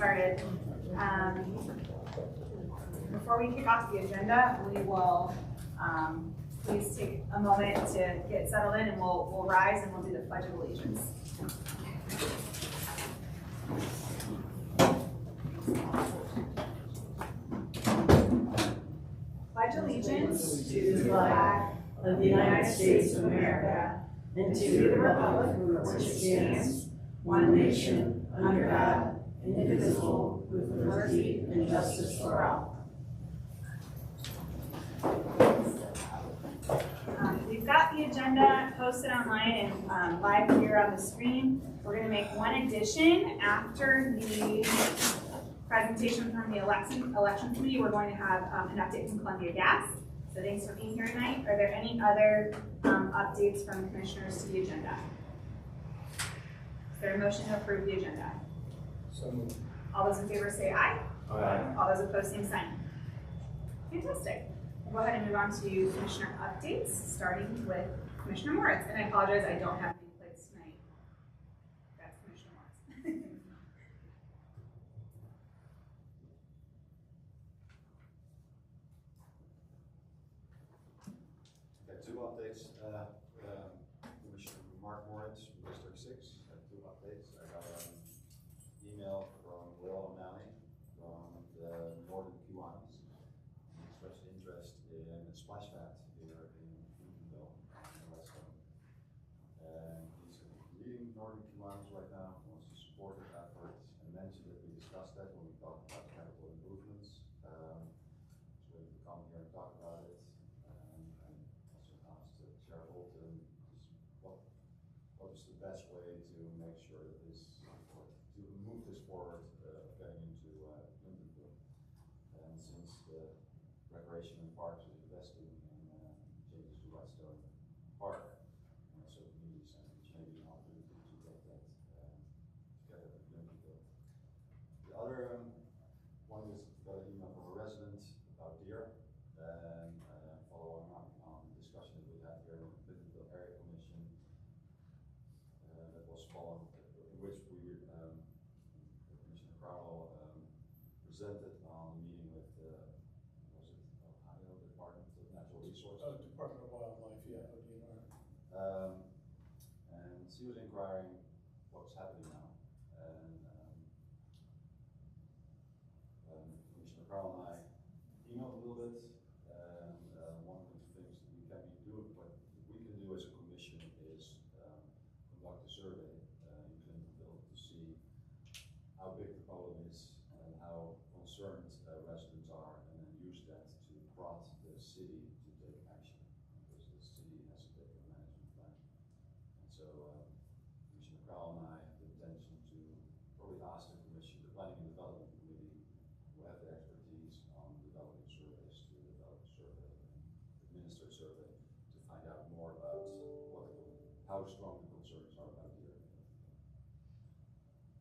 started. Before we kick off the agenda, we will please take a moment to get settled in, and we'll rise and we'll do the Pledge of Allegiance. Pledge allegiance to the flag of the United States of America and to the republic for which it stands, one nation, under God, indivisible, with liberty and justice for all. We've got the agenda posted online and live here on the screen. We're going to make one addition after the presentation from the election committee. We're going to have an update from Columbia Gas. So thanks for being here tonight. Are there any other updates from commissioners to the agenda? Is there a motion to approve the agenda? So moved. All those in favor say aye. Aye. All those opposed, same sign. Fantastic. We'll go ahead and move on to commissioner updates, starting with Commissioner Moritz. And I apologize, I don't have any plates tonight. That's Commissioner Moritz. Okay, two updates. Commissioner Mark Moritz from District 6 had two updates. I got an email from Will O'Malley from the Northern Kiwanis. He expressed interest in a splash pad here in Unionville, in Weststone. And he's leading Northern Kiwanis right now, wants to support the effort, and mentioned that we discussed that when we talked about capital improvements. So we can come here and talk about it. And also asked Chair Bolton what is the best way to make sure that to move this forward, getting into Unionville. And since the Recreation and Parks is investing in changes to Whetstone Park, so community centers, maybe an opportunity to get that together with Unionville. The other one is got an email from a resident about deer, and following up on the discussion that we had here in the Unionville Area Commission that was followed, in which we Commissioner Crowell presented on a meeting with was it Ohio Department of Natural Resources? Department of Wildlife, yeah, ODNR. And she was inquiring what's happening now, and Commissioner Crowell and I emailed a little bit, and one of the things that we can be doing, what we can do as a commission is conduct a survey in Clintonville to see how big the problem is and how concerned residents are, and then use that to prompt the city to take action, because the city has to take a management plan. And so Commissioner Crowell and I have the intention to probably ask the commission, the Planning and Development Committee, who have the expertise on developing surveys, to develop a survey and administer a survey to find out more about how strong the concerns are about deer.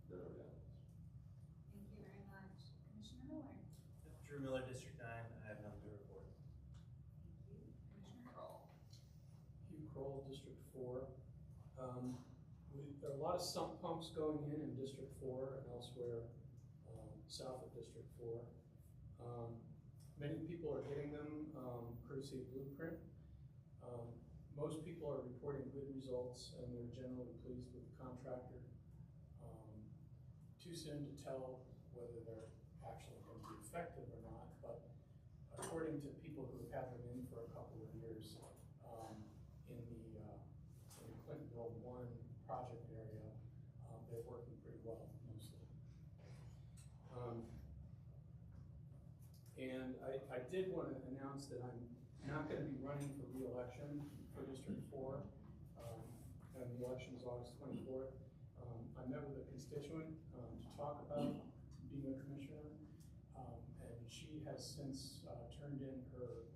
Those are the elements. Thank you very much. Commissioner Miller. Drew Miller, District 9. I have nothing to report. Thank you. Commissioner Kroll. Hugh Kroll, District 4. There are a lot of sump pumps going in District 4 and elsewhere south of District 4. Many people are getting them courtesy of Blueprint. Most people are reporting good results, and they're generally pleased with the contractor. Too soon to tell whether they're actually going to be effective or not, but according to people who have had them in for a couple of years, in the Clintonville 1 project area, they're working pretty well, mostly. And I did want to announce that I'm not going to be running for re-election for District 4, and the election is August 24th. I met with a constituent to talk about being a commissioner, and she has since turned in her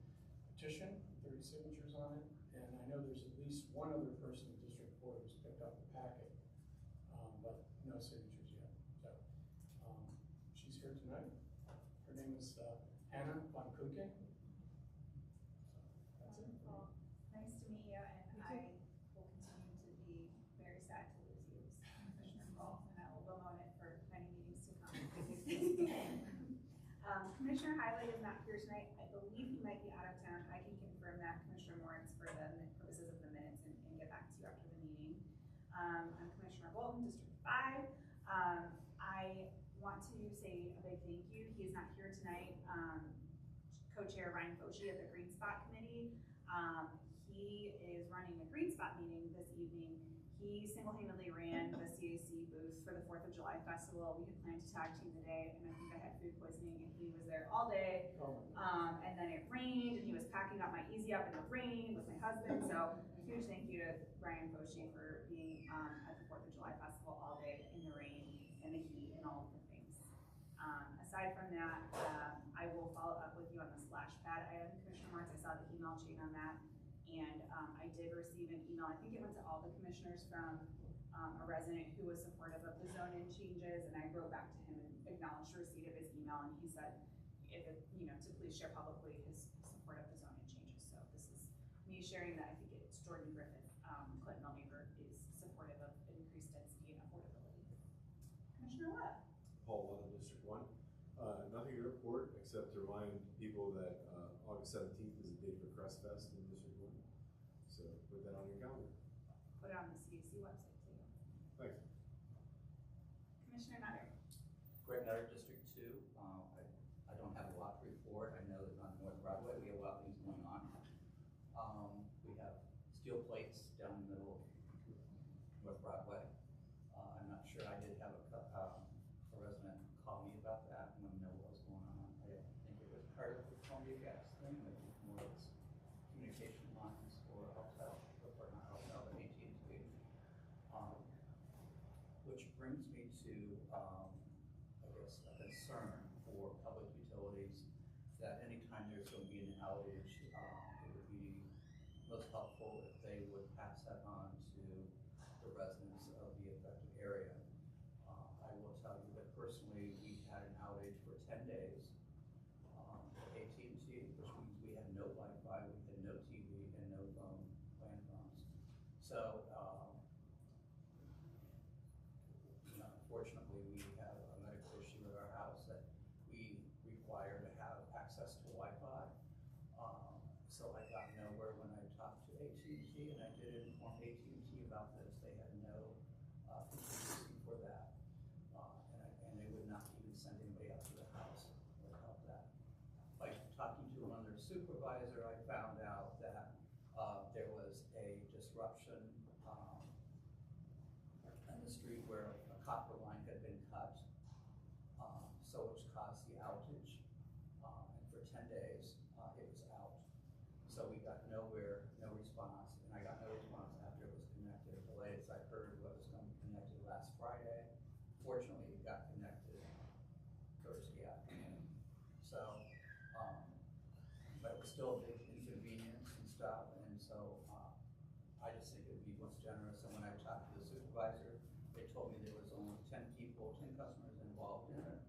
petition, 30 signatures on it, and I know there's at least one other person in District 4 who's picked up the packet, but no signatures yet. So she's here tonight. Her name is Hannah Von Kuken. That's it. Well, nice to meet you, and I will continue to be very sad to lose you, Commissioner Kroll, and I will bemoan it for many meetings to come. Commissioner Hiley is not here tonight. I believe he might be out of town. I can confirm that, Commissioner Moritz, for the purposes of the minutes and get back to you after the meeting. I'm Commissioner Bolton, District 5. I want to say a big thank you. He is not here tonight. Co-chair Ryan Foshi of the Green Spot Committee. He is running a Green Spot meeting this evening. He single-handedly ran the CAC booth for the 4th of July festival. We had planned to tag team the day, and I think I had food poisoning, and he was there all day. And then it rained, and he was packing up my Easy Up in the rain with my husband. So huge thank you to Ryan Foshi for being at the 4th of July festival all day in the rain and the heat and all of the things. Aside from that, I will follow up with you on the splash pad item, Commissioner Marks. I saw the email chain on that. And I did receive an email, I think it went to all the commissioners, from a resident who was supportive of the zone-in changes, and I wrote back to him and acknowledged receipt of his email, and he said, if it, to please share publicly his support of the zone-in changes. So this is me sharing that. I think it's Jordan Griffith, Clintonville neighbor, is supportive of increased density and affordability. Commissioner Webb. Paul Webb, District 1. Nothing to report except to remind people that August 17th is the date for Crest Fest in District 1. So put that on your calendar. Put it on the CAC website too. Thanks. Commissioner Nutter. Greg Nutter, District 2. I don't have a lot to report. I know that on North Broadway we have a lot of things going on. We have steel plates down the middle of North Broadway. I'm not sure. I did have a resident call me about that and let me know what was going on. I don't think it was part of the Columbia Gas thing, but it was more of its communication lines or hotel, or not hotel, but AT&T. Which brings me to, I guess, a concern for public utilities that anytime there's going to be an outage, it would be most helpful if they would pass that on to the residents of the affected area. I will tell you that personally, we had an outage for 10 days at AT&T, which means we had no Wi-Fi, we had no TV, and no land phones. So, unfortunately, we have a medical issue at our house that we require to have access to Wi-Fi. So I got nowhere when I talked to AT&T, and I did inform AT&T about this. They had no contingency for that. And they would not even send anybody out to the house to help that. By talking to another supervisor, I found out that there was a disruption in the street where a copper line had been cut, so which caused the outage. And for 10 days, it was out. So we got nowhere, no response, and I got no response after it was connected. The latest I heard was going to be connected last Friday. Fortunately, it got connected Thursday afternoon. So, but it was still a big inconvenience and stuff, and so I just think it would be most generous. And when I talked to the supervisor, they told me there was only 10 people, 10 customers involved in it.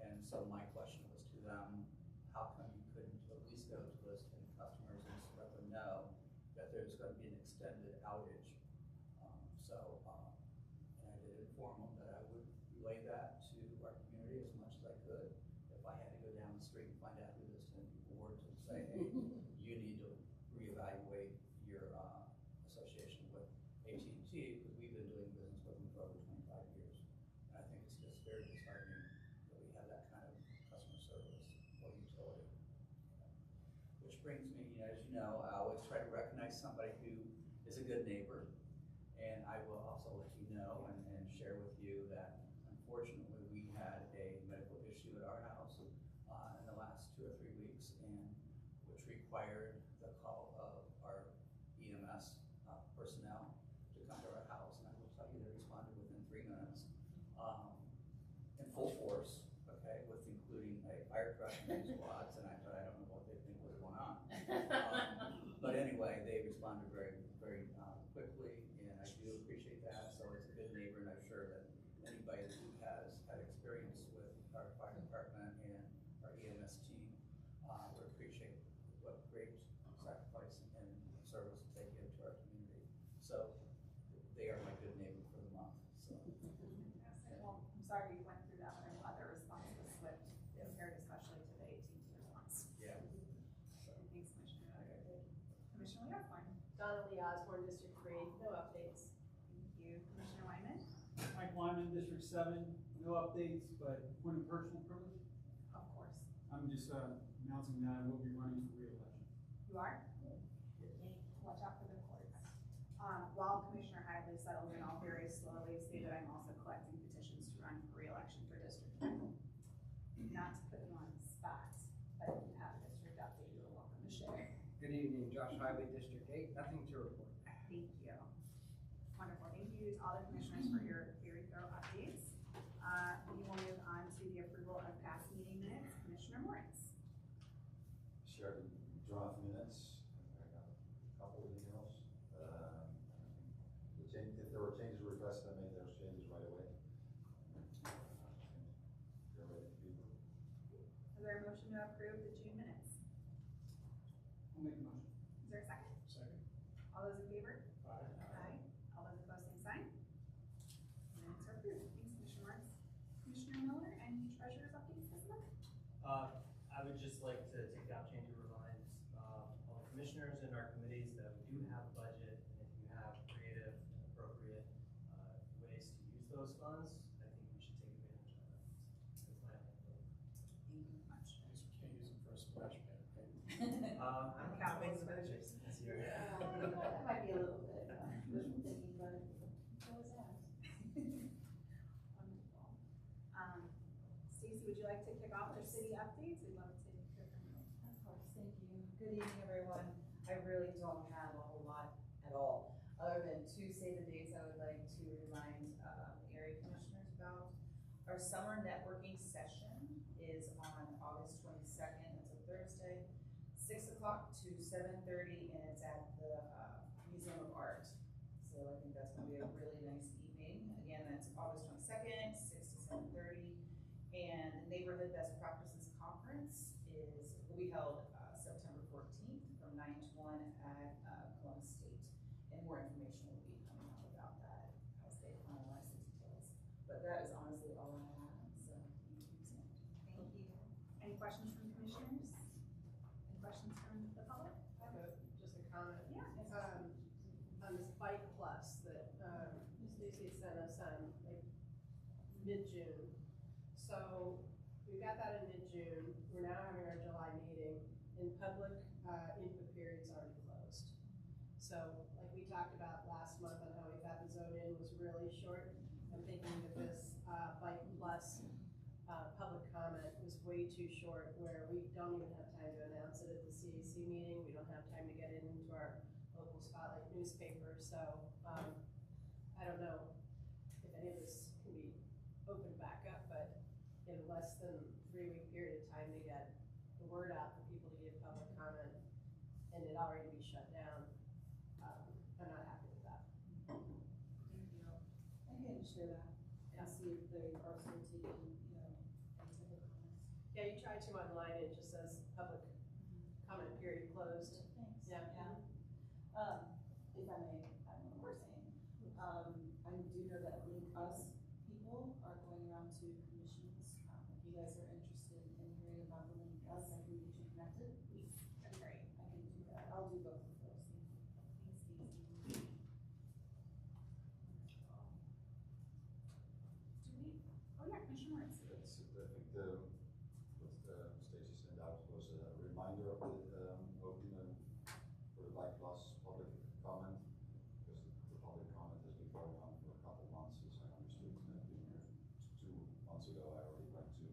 And so my question was to them, how come you couldn't at least go to those 10 customers and just let them know that there's going to be an extended outage? And I did inform them that I would relay that to our community as much as I could. If I had to go down the street and find out who those 10 people were to say, hey, you need to reevaluate your association with AT&T, because we've been doing business with them for over 25 years. And I think it's just very disheartening that we have that kind of customer service or utility. Which brings me, as you know, I always try to recognize somebody who is a good neighbor. And I will also let you know and share with you that unfortunately we had a medical issue at our house in the last 2 or 3 weeks, and which required the call of our EMS personnel to come to our house. And I will tell you they responded within 3 minutes in full force, okay, with including a fire truck and squads. And I thought, I don't know what they think was going on. But anyway, they responded very, very quickly, and I do appreciate that. So it's a good neighbor, and I'm sure that anybody who has had experience with our fire department and our EMS team would appreciate what great Commissioner Lee Osborne. Donna Lee Osborne, District 3, no updates. Thank you. Commissioner Wyman? Mike Wyman, District 7, no updates, but point of personal privilege. Of course. I'm just announcing that I will be running for re-election. You are? Watch out for the courts. While Commissioner Hadley settles in, I'll very slowly say that I'm also collecting petitions to run for re-election for District 2. Not to put you on the spot, but if you have a district update, you're welcome to share. Good evening, Josh Highway, District 8, nothing to report. Thank you. Wonderful. Thank you to all the commissioners for your very thorough updates. We will move on to the approval of past meeting minutes. Commissioner Moritz. Shared draft minutes, I got a couple of emails. If there were changes requested, I made those changes right away. They're ready to be approved. Is there a motion to approve the June minutes? I'll make a motion. Is there a second? Second. All those in favor? Aye. Aye. All those opposed, same sign. Minutes are approved. Thanks, Commissioner Moritz. Commissioner Miller, any treasurer's updates this month? I would just like to take the opportunity to remind all the commissioners and our committees that we do have a budget, and if you have creative and appropriate ways to use those funds, I think we should take advantage of that. That's my opinion. Thank you much. I guess we can't use them for a splash pad, okay? I don't know, make some expenditures this year. That might be a little bit wishful thinking, but what was that? Wonderful. Stacy, would you like to kick off our city updates? We'd love to hear from you. Of course, thank you. Good evening, everyone. I really don't have a whole lot at all, other than to say the dates I would like to remind the area commissioners about. Our summer networking session is on August 22nd. It's a Thursday, 6 o'clock to 7:30, and it's at the Museum of Art. So I think that's going to be a really nice evening. Again, that's August 22nd, 6 to 7:30. And the Neighborhood Best Practices Conference will be held September 14th from 9 to 1 at Columbus State. And more information will be coming out about that as they finalize the details. But that is honestly all I have, so thank you. Thank you. Any questions from commissioners? Any questions from the public? I have just a comment. Yeah. On this Bike Plus that Stacy sent us on like mid-June. So we got that in mid-June. We're now having our July meeting, and public input period's already closed. So like we talked about last month on how we thought the zone in was really short, I'm thinking that this Bike Plus public comment was way too short, where we don't even have time to announce it at the CAC meeting. We don't have time to get it into our local spotlight newspaper. So I don't know if any of this can be opened back up, but in less than 3-week period of time to get the word out for people to give public comment, and it already be shut down, I'm not happy with that. Thank you. I can share that and see if they are still taking, any type of comments. Yeah, you try to online, it just says public comment period closed. Thanks. Yeah. If I may, add one more thing. I do know that Link Us people are going around to commissions. If you guys are interested in hearing about the Link Us, I can get you connected. That's great. I can do that. I'll do both of those. Thank you. Thanks, Stacy. Oh yeah, Commissioner Moritz. I think what Stacy sent out was a reminder of the opening for the Bike Plus public comment, because the public comment has been going on for a couple months, as I understood. And I think 2 months ago, I already went to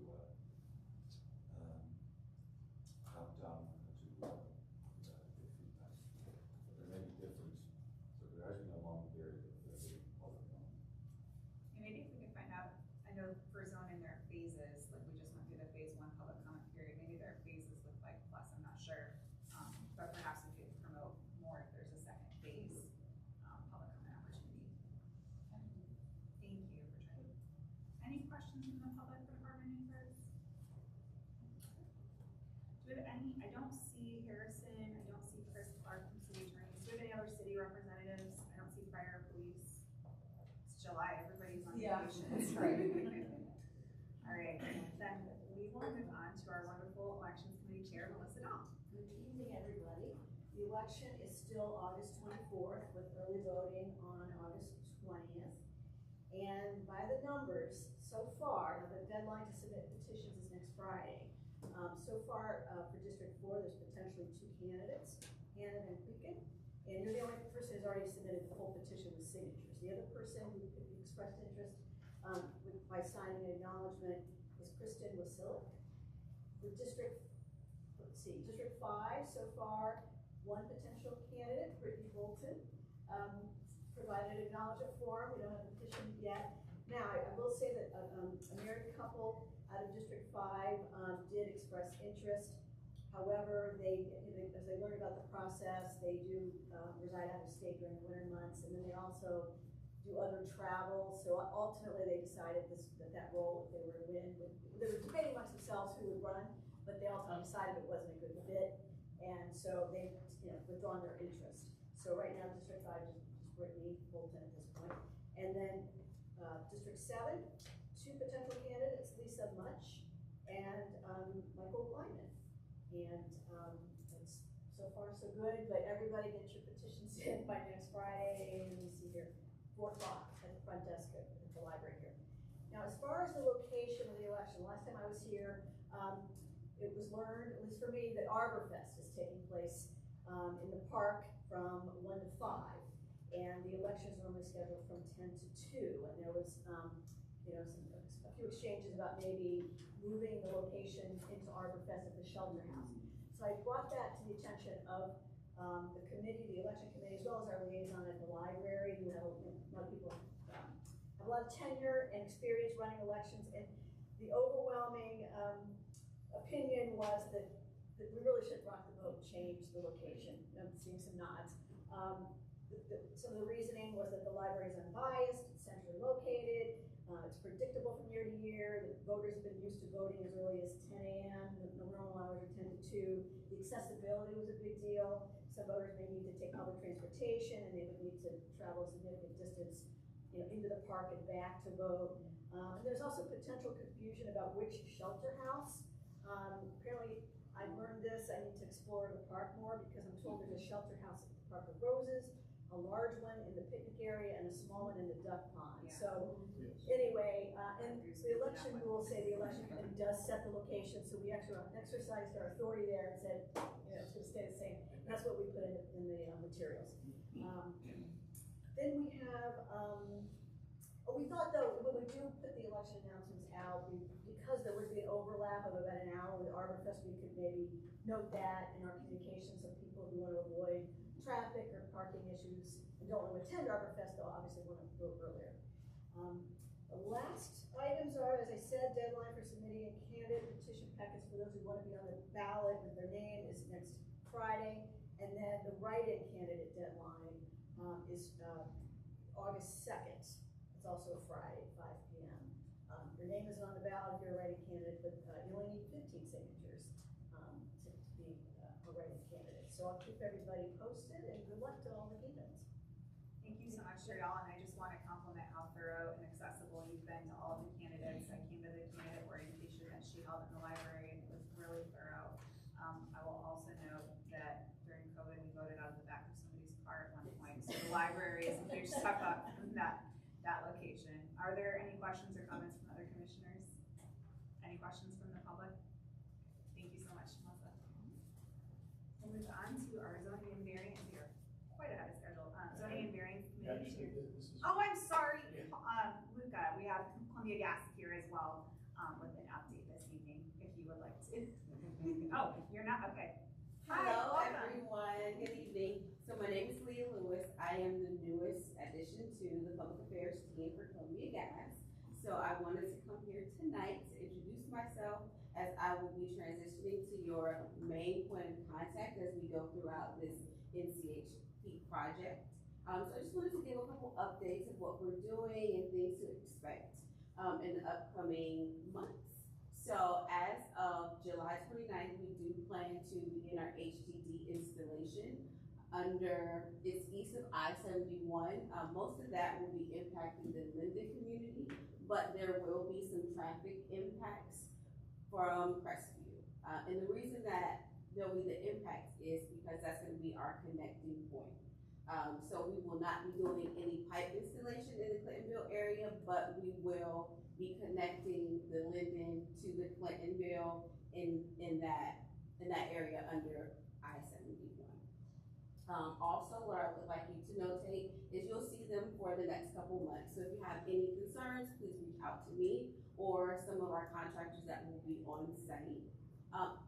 downtown to give feedback. But there may be different, so there has been a long period of public comment. And maybe if we could find out, I know for zoning there are phases, like we just went through the phase 1 public comment period, maybe there are phases with Bike Plus, I'm not sure. But perhaps we could promote more if there's a second phase, public comment opportunity. Thank you for trying. Any questions from the public for Department members? Do we have any, I don't see Harrison, I don't see Chris Clark from city attorneys. Do we have any other city representatives? I don't see fire, police. It's July, everybody's on vacation. That's right. All right, then we will move on to our wonderful elections committee chair, Melissa Dahl. Good evening, everybody. The election is still still August 24th with early voting on August 20th. And by the numbers, so far, now the deadline to submit petitions is next Friday. So far, for District 4, there's potentially 2 candidates, Hannah and Quicken. And you're the only person who's already submitted the whole petition with signatures. The other person who expressed interest by signing an acknowledgement is Kristen Wasilic. For District 5, so far, 1 potential candidate, Brittany Bolton, provided an acknowledgement form. We don't have a petition yet. Now, I will say that a married couple out of District 5 did express interest. However, as they learn about the process, they do reside out of state during the winter months, and then they also do other travel. So ultimately, they decided that role, if they were to win, they were debating amongst themselves who would run, but they ultimately decided it wasn't a good fit, and so they withdrawn their interest. So right now, District 5 is Brittany Bolton at this point, and then District 7, 2 potential candidates, Lisa Much and Michael Lyman. And it's so far so good, but everybody get your petitions in by next Friday. Let me see here, 4 o'clock at the front desk at the library here. Now, as far as the location of the election, last time I was here, it was learned, at least for me, that Arbor Fest is taking place in the park from 1 to 5. And the election is normally scheduled from 10 to 2. And there was, a few exchanges about maybe moving the location into Arbor Fest at the Shelter House. So I brought that to the attention of the committee, the election committee, as well as our liaison at the library, who have a lot of people have a lot of tenure and experience running elections. And the overwhelming opinion was that we really should rock the boat and change the location. I'm seeing some nods. Some of the reasoning was that the library is unbiased, it's centrally located, it's predictable from year to year, the voters have been used to voting as early as 10 a.m., the normal hours are 10 to 2, the accessibility was a big deal, some voters may need to take public transportation and they would need to travel a significant distance into the park and back to vote. And there's also potential confusion about which shelter house. Apparently, I learned this, I need to explore the park more because I'm told there's a shelter house at the Park of Roses, a large one in the picnic area, and a small one in the duck pond. Yeah. So anyway, and the election rules say the election committee does set the location, so we actually exercised our authority there and said, it's going to stay the same. And that's what we put in the materials. Then we have, we thought though, when we do put the election announcements out, because there would be an overlap of about an hour with Arbor Fest, we could maybe note that in our communications so people who want to avoid traffic or parking issues and don't want to attend Arbor Fest, they'll obviously want to vote earlier. The last items are, as I said, deadline for submitting a candidate petition packets for those who want to be on the ballot with their name is next Friday, and then the write-in candidate deadline is August 2nd. It's also a Friday, 5 p.m. Your name isn't on the ballot if you're a write-in candidate, but you only need 15 signatures to be a write-in candidate. So I'll keep everybody posted, and good luck to all the candidates. Thank you so much, Cheryl, and I just want to compliment how thorough and accessible you've been to all of the candidates. I came to the candidate orientation that she held in the library, and it was really thorough. I will also note that during COVID, we voted out of the back of somebody's car at one point, so the library is a huge step up from that location. Are there any questions or comments from other commissioners? Any questions from the public? Thank you so much, Melissa. We'll move on to our zoning and variance. We are quite ahead of schedule. Zoning and variance committee. Oh, I'm sorry. We have Columbia Gas here as well with an update this evening, if you would like to. Oh, you're not? Okay. Hello, everyone. Good evening. So my name is Leah Lewis. I am the newest addition to the public affairs team for Columbia Gas. So I wanted to come here tonight to introduce myself, as I will be transitioning to your main point of contact as we go throughout this NCHP project. So I just wanted to give a couple updates of what we're doing and things to expect in the upcoming months. So as of July 29th, we do plan to begin our HDD installation it's east of I-71. Most of that will be impacting the Linden community, but there will be some traffic impacts from Crestview. And the reason that there'll be the impact is because that's gonna be our connecting point. So we will not be doing any pipe installation in the Clintonville area, but we will be connecting the Linden to the Clintonville in that area under I-71. Also, what I would like you to notate is you'll see them for the next couple months. So if you have any concerns, please reach out to me or some of our contractors that will be on site.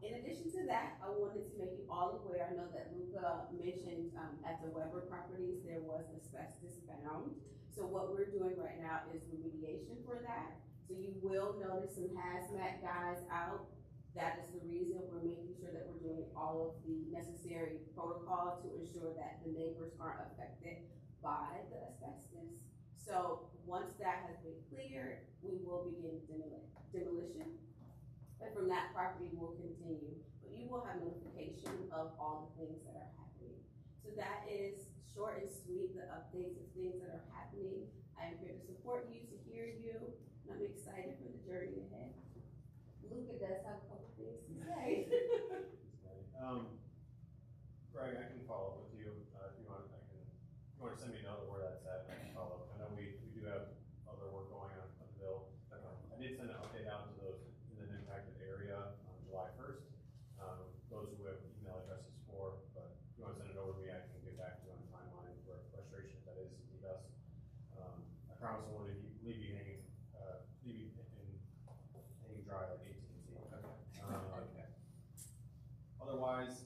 In addition to that, I wanted to make you all aware, I know that Luca mentioned at the Weber properties, there was asbestos found. So what we're doing right now is remediation for that. So you will notice some hazmat guys out. That is the reason we're making sure that we're doing all of the necessary protocol to ensure that the neighbors aren't affected by the asbestos. So once that has been cleared, we will begin demolition. And from that property will continue, but you will have notification of all the things that are happening. So that is short and sweet, the updates of things that are happening. I am here to support you, to hear you, and I'm excited for the journey ahead. Luca does have a couple things to say. Greg, I can follow up with you, if you want, if you want to send me a note of where that's at, I can follow up. I know we do have other work going on the bill. I did send an update out to those in an impacted area on July 1st. Those who have email addresses for, but if you want to send it over to me, I can get back to you on the timeline for frustration if that is indeed us. I promise I won't leave you hanging, hanging dry like AT&T. Okay. Otherwise,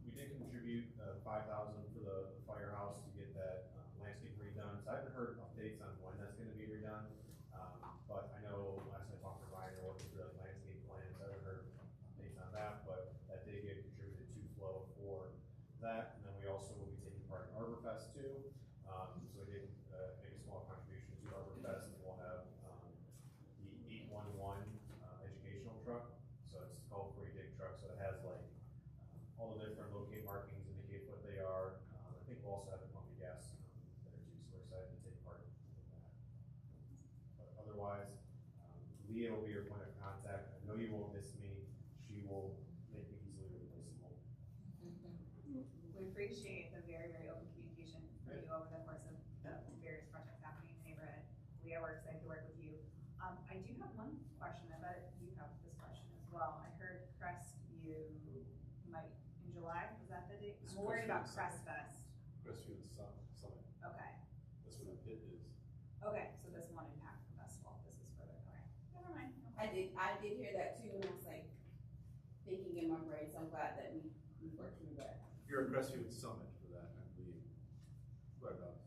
we did contribute $5,000 for the firehouse to get that landscape redone. So I haven't heard updates on when that's going to be redone. But I know last time I talked to Ryan, they're working through the landscape plans. I haven't heard updates on that, but that did get contributed to Flow for that. And then we also will be taking part in ArborFest too. So we did make a small contribution to ArborFest, and we'll have the 811 educational truck. So it's called Free Dig Truck. So it has like all the different locate markings, indicate what they are. I think we'll also have the pumping gas there too. So we're excited to take part in that. But otherwise, Leah will be your point of contact. I know you won't miss me. She will make me easily replaceable. We appreciate the very, very open communication from you over the course of the various projects happening in the neighborhood. Leah, we're excited to work with you. I do have one question. I bet you have this question as well. I heard Crestview might, in July, was that the date? It's I'm worried about Crestview Crestfest. Crestview Summit. Okay. That's where the pit is. Okay, so this won't impact the festival. This is further. Okay. Never mind. I did hear that too, and I was like thinking in my brain, so I'm glad that we worked through that. You're at Crestview Summit for that, I believe. Whereabouts?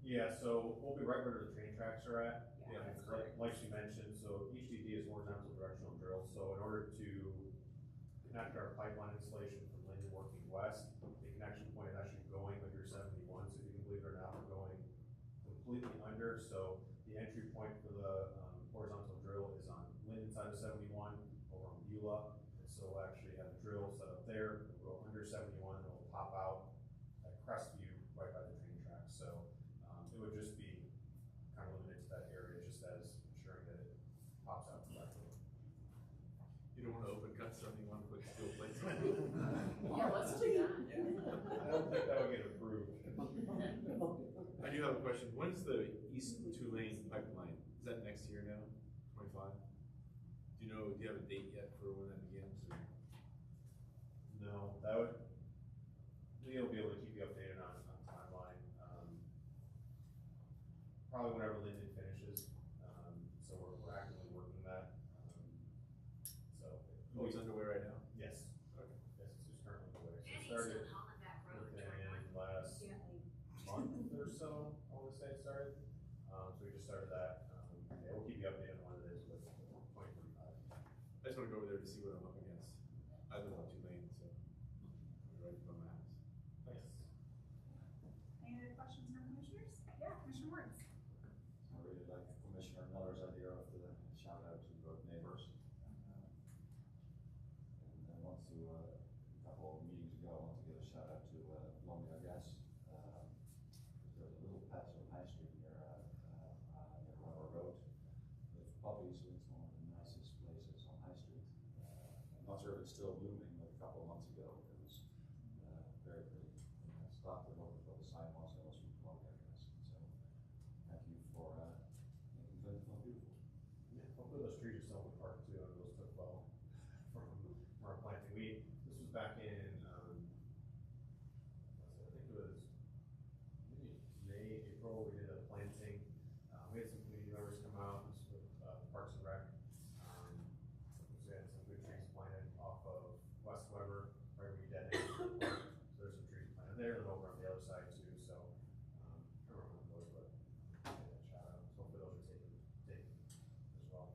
Yeah, so we'll be right where the train tracks are at. Yeah, that's Like she mentioned, so HDD is horizontal directional drill. So in order to connect our pipeline installation from Linden working west, the connection point is actually going under 71. So if you can believe it or not, we're going completely under. So the entry point for the horizontal drill is on Linden side of 71 over on Beulah. And so we'll actually have a drill set up there. We'll go under 71 and it'll pop out at Crestview right by the train tracks. So it would just be kind of limited to that area, just as ensuring that it pops out correctly. You don't want to open cut 71 quick steel plates? Yeah, let's do that. I don't think that would get approved. I do have a question. When's the East Tulane pipeline? Is that next year now? 25? Do you have a date yet for when that begins? Or? No, that would, Leah will be able to keep you updated on timeline. Probably whenever Linden finishes. So we're actively working that. Oh, it's underway right now? Yes. Okay. Yes, it's just currently underway. So it started within last month or so, I want to say it started. So we just started that. Yeah, we'll keep you updated on what it is with 2025. I just want to go over there to see what I'm up against. I live on Tulane, so I'm ready to go my house. Yes. Any other questions from commissioners? Yeah, Commissioner Wards. I really like Commissioner Miller's idea of the shout out to both neighbors. And I want to, a couple of meetings ago, I want to give a shout out to Columbia Gas. There's a little patch on High Street near Rubber Road with puppies. It's one of the nicest places on High Street. I'm not sure if it's still blooming, but couple of months ago. It was very pretty. Stopped and looked at all the sidewalks that was promote that kind of stuff. So thank you for making Clinton beautiful. Yeah, hopefully those trees are still in the park too, and those took well from our planting. This was back in, I think it was maybe May, April, we did a planting. We had some community members come out, this was with Parks and Rec. We had some good trees planted off of West Weber, right where you dead end. So there's some trees planted there, and over on the other side too, so, I don't remember those, but yeah, shout out. So hopefully those are taken as well.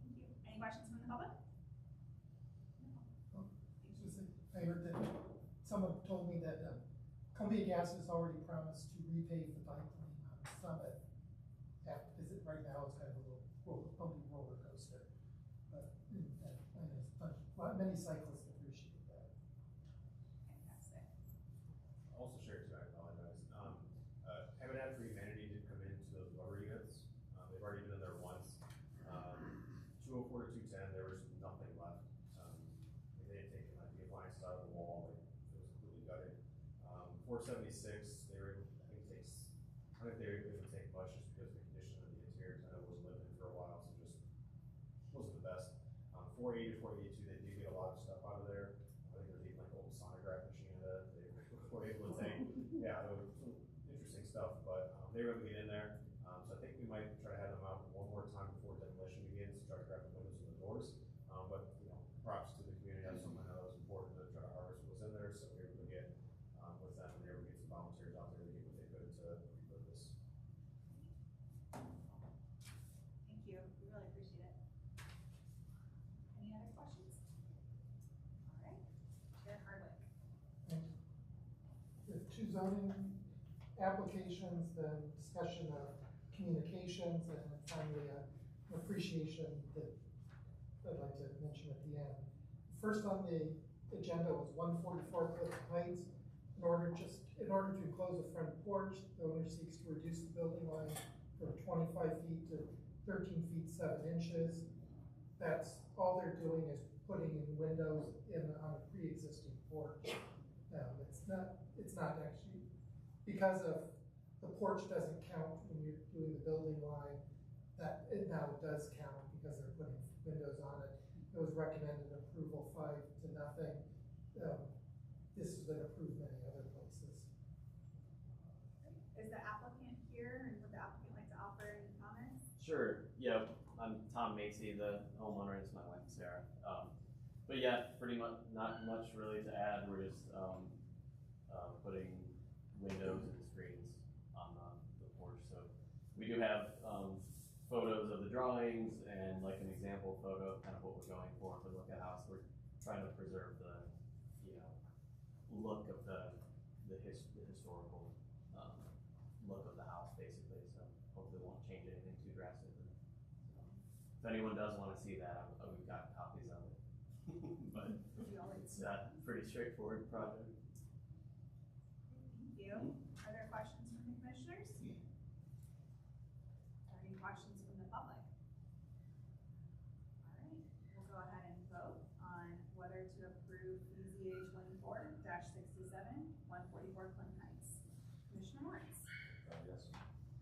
Thank you. Any questions from the public? I heard that someone told me that Columbia Gas has already promised to repave the bike lane on Summit. Is it right now? It's kind of a little bumpy roller coaster, but that plan is many cyclists appreciate that. Fantastic. I'll also share too, I apologize. Habitat for Humanity did come into those rubber units. They've already been in there once. 204 to 210, there was nothing left. They had taken like the appliances out of the wall, like, it was completely gutted. 476, they were able, I think they were able to take much just because of the condition of the interiors. I know it was lived in for a while, so just wasn't the best. 480 to 482, they did get a lot of stuff out of there. I think there's even like an old sonograph machine that they were able to take. Yeah, there was some interesting stuff, but they were able to get in there. So I think we might try to have them out one more time before demolition begins to try to grab the windows and the doors. But you know, props to the community. That's something I know is important to try to harvest what was in there, so we were able to get with them, and they were able to get some volunteers out there to get what they could to repurpose. Thank you. We really appreciate it. Any other questions? All right. Chair Hardwick. Thank you. With two zoning applications, then discussion of communications, and then finally an appreciation that I'd like to mention at the end. First on the agenda was 144 Clifton Heights. In order to enclose a front porch, the owner seeks to reduce the building line from 25 feet to 13 feet 7 inches. That's all they're doing is putting in windows on a pre-existing porch. It's not actually, because of the porch doesn't count when you're doing the building line, that it now does count because they're putting windows on it. It was recommended approval 5-0. This has been approved many other places. Is the applicant here, and would the applicant like to offer any comments? Sure. Yeah, I'm Tom Macy, the homeowner. This is my wife Sarah. But yeah, pretty much not much really to add. We're just putting windows and screens on the porch. So we do have photos of the drawings and like an example photo of kind of what we're going for the look at house. We're trying to preserve the look of the historical look of the house basically. So hopefully it won't change anything too drastically. So if anyone does want to see that, we've got copies of it. But it's a pretty straightforward project. Thank you. Are there questions from the commissioners? Are there any questions from the public? All right, we'll go ahead and vote on whether to approve BZA 24-67, 144 Clinton Heights. Commissioner Moritz? Yes.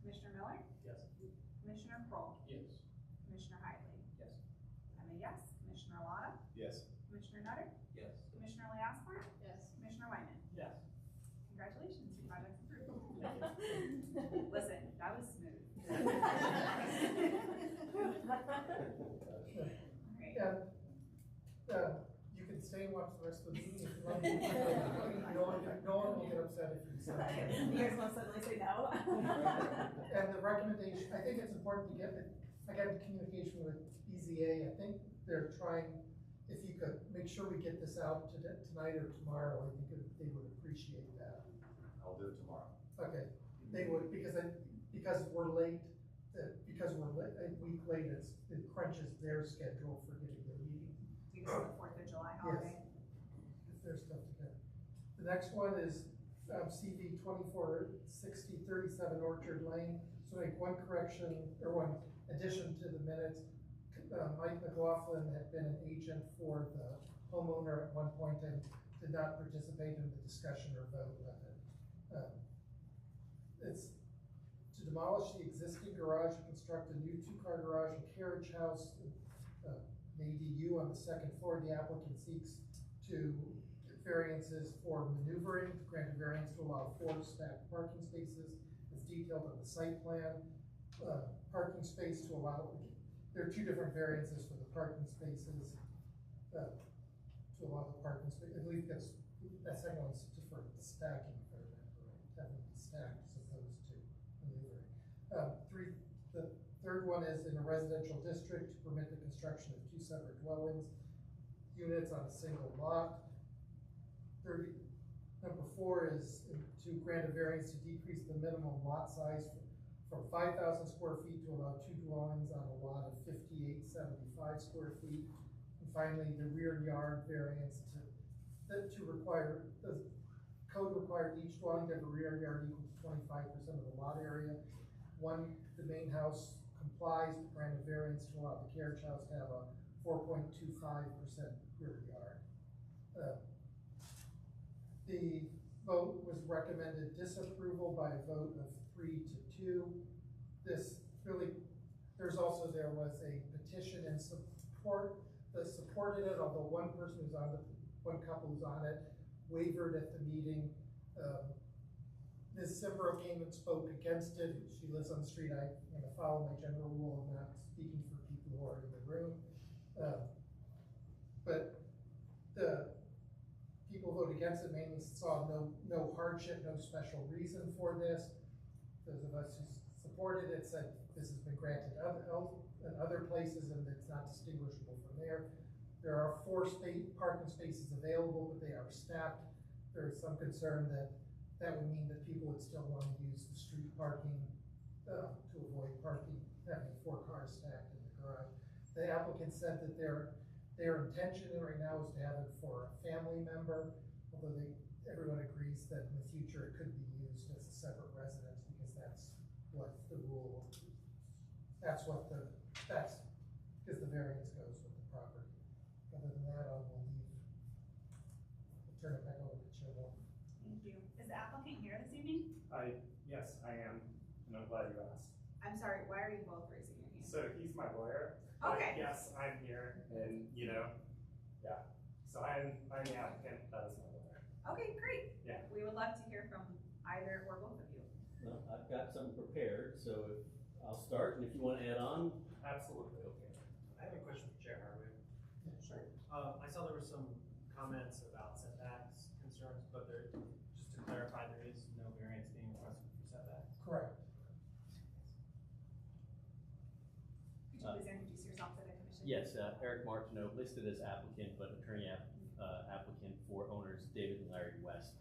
Commissioner Miller? Yes. Commissioner Kroll? Yes. Commissioner Hiley? Yes. I'm a yes. Commissioner Lotta? Yes. Commissioner Nutter? Yes. Commissioner Leosmar? Yes. Commissioner Wyman? Yes. Congratulations, your project's approved. Listen, that was smooth. Alright. You can stay and watch the rest of the meeting if you like. No one will get upset if you decide. You guys want to suddenly say no? And the recommendation, I think it's important to get it, I got in communication with BZA. I think they're trying, if you could make sure we get this out tonight or tomorrow, I think they would appreciate that. I'll do it tomorrow. Okay, they would, because we're late, a week late, it crunches their schedule for getting their meeting. Because of the 4th of July holiday. Yes, if there's stuff to get. The next one is CV 246037 Orchard Lane. So make one correction or one addition to the minutes. Mike McLaughlin had been an agent for the homeowner at one point and did not participate in the discussion or vote on it. It's to demolish the existing garage, construct a new two-car garage and carriage house, an ADU on the second floor. The applicant seeks to get variances for maneuvering, grant a variance to allow 4 stacked parking spaces as detailed on the site plan. Parking space to allow, there are 2 different variances for the parking spaces. To allow the parking space, I believe that second one's just for stacking, if I remember right, having it stacked as opposed to maneuvering. The third one is in a residential district to permit the construction of 2 separate dwellings, units on a single lot. Number 4 is to grant a variance to decrease the minimum lot size from 5,000 square feet to allow 2 dwellings on a lot of 5,875 square feet. And finally, the rear yard variance to require, the code required each dwelling to have a rear yard equal to 25% of the lot area. The main house complies to grant a variance to allow the carriage house to have a 4.25% rear yard. The vote was recommended disapproval by a vote of 3-2. This really, there was a petition in support that supported it, although one couple who's on it wavered at the meeting. Ms. Simbro came and spoke against it. She lives on the street. I'm gonna follow my general rule of not speaking for people who are in the room. But the people who voted against it mainly saw no hardship, no special reason for this. Those of us who supported it said this has been granted in other places and it's not distinguishable from there. There are 4 parking spaces available, but they are stacked. There's some concern that would mean that people would still want to use the street parking to avoid having 4 cars stacked in the garage. The applicant said that their intention right now is to have it for a family member, although everyone agrees that in the future it could be used as a separate residence because that's what the rule, because the variance goes with the property. Other than that, I'll turn it back over to Chair. Thank you. Is the applicant here this evening? Yes, I am, and I'm glad you asked. I'm sorry, why are you both raising your hands? So he's my lawyer. Okay. Yes, I'm here, and yeah. So I'm the applicant, that is my lawyer. Okay, great. Yeah. We would love to hear from either or both of you. Well, I've got some prepared, so I'll start, and if you want to add on. Absolutely, okay. I have a question for Chair Harwood. Sure. I saw there were some comments about setbacks concerns, but just to clarify, there is no variance being requested for setbacks? Correct. Could you please introduce yourself to the commission? Yes, Eric Martineau, listed as applicant, but attorney applicant for owners David and Larry West.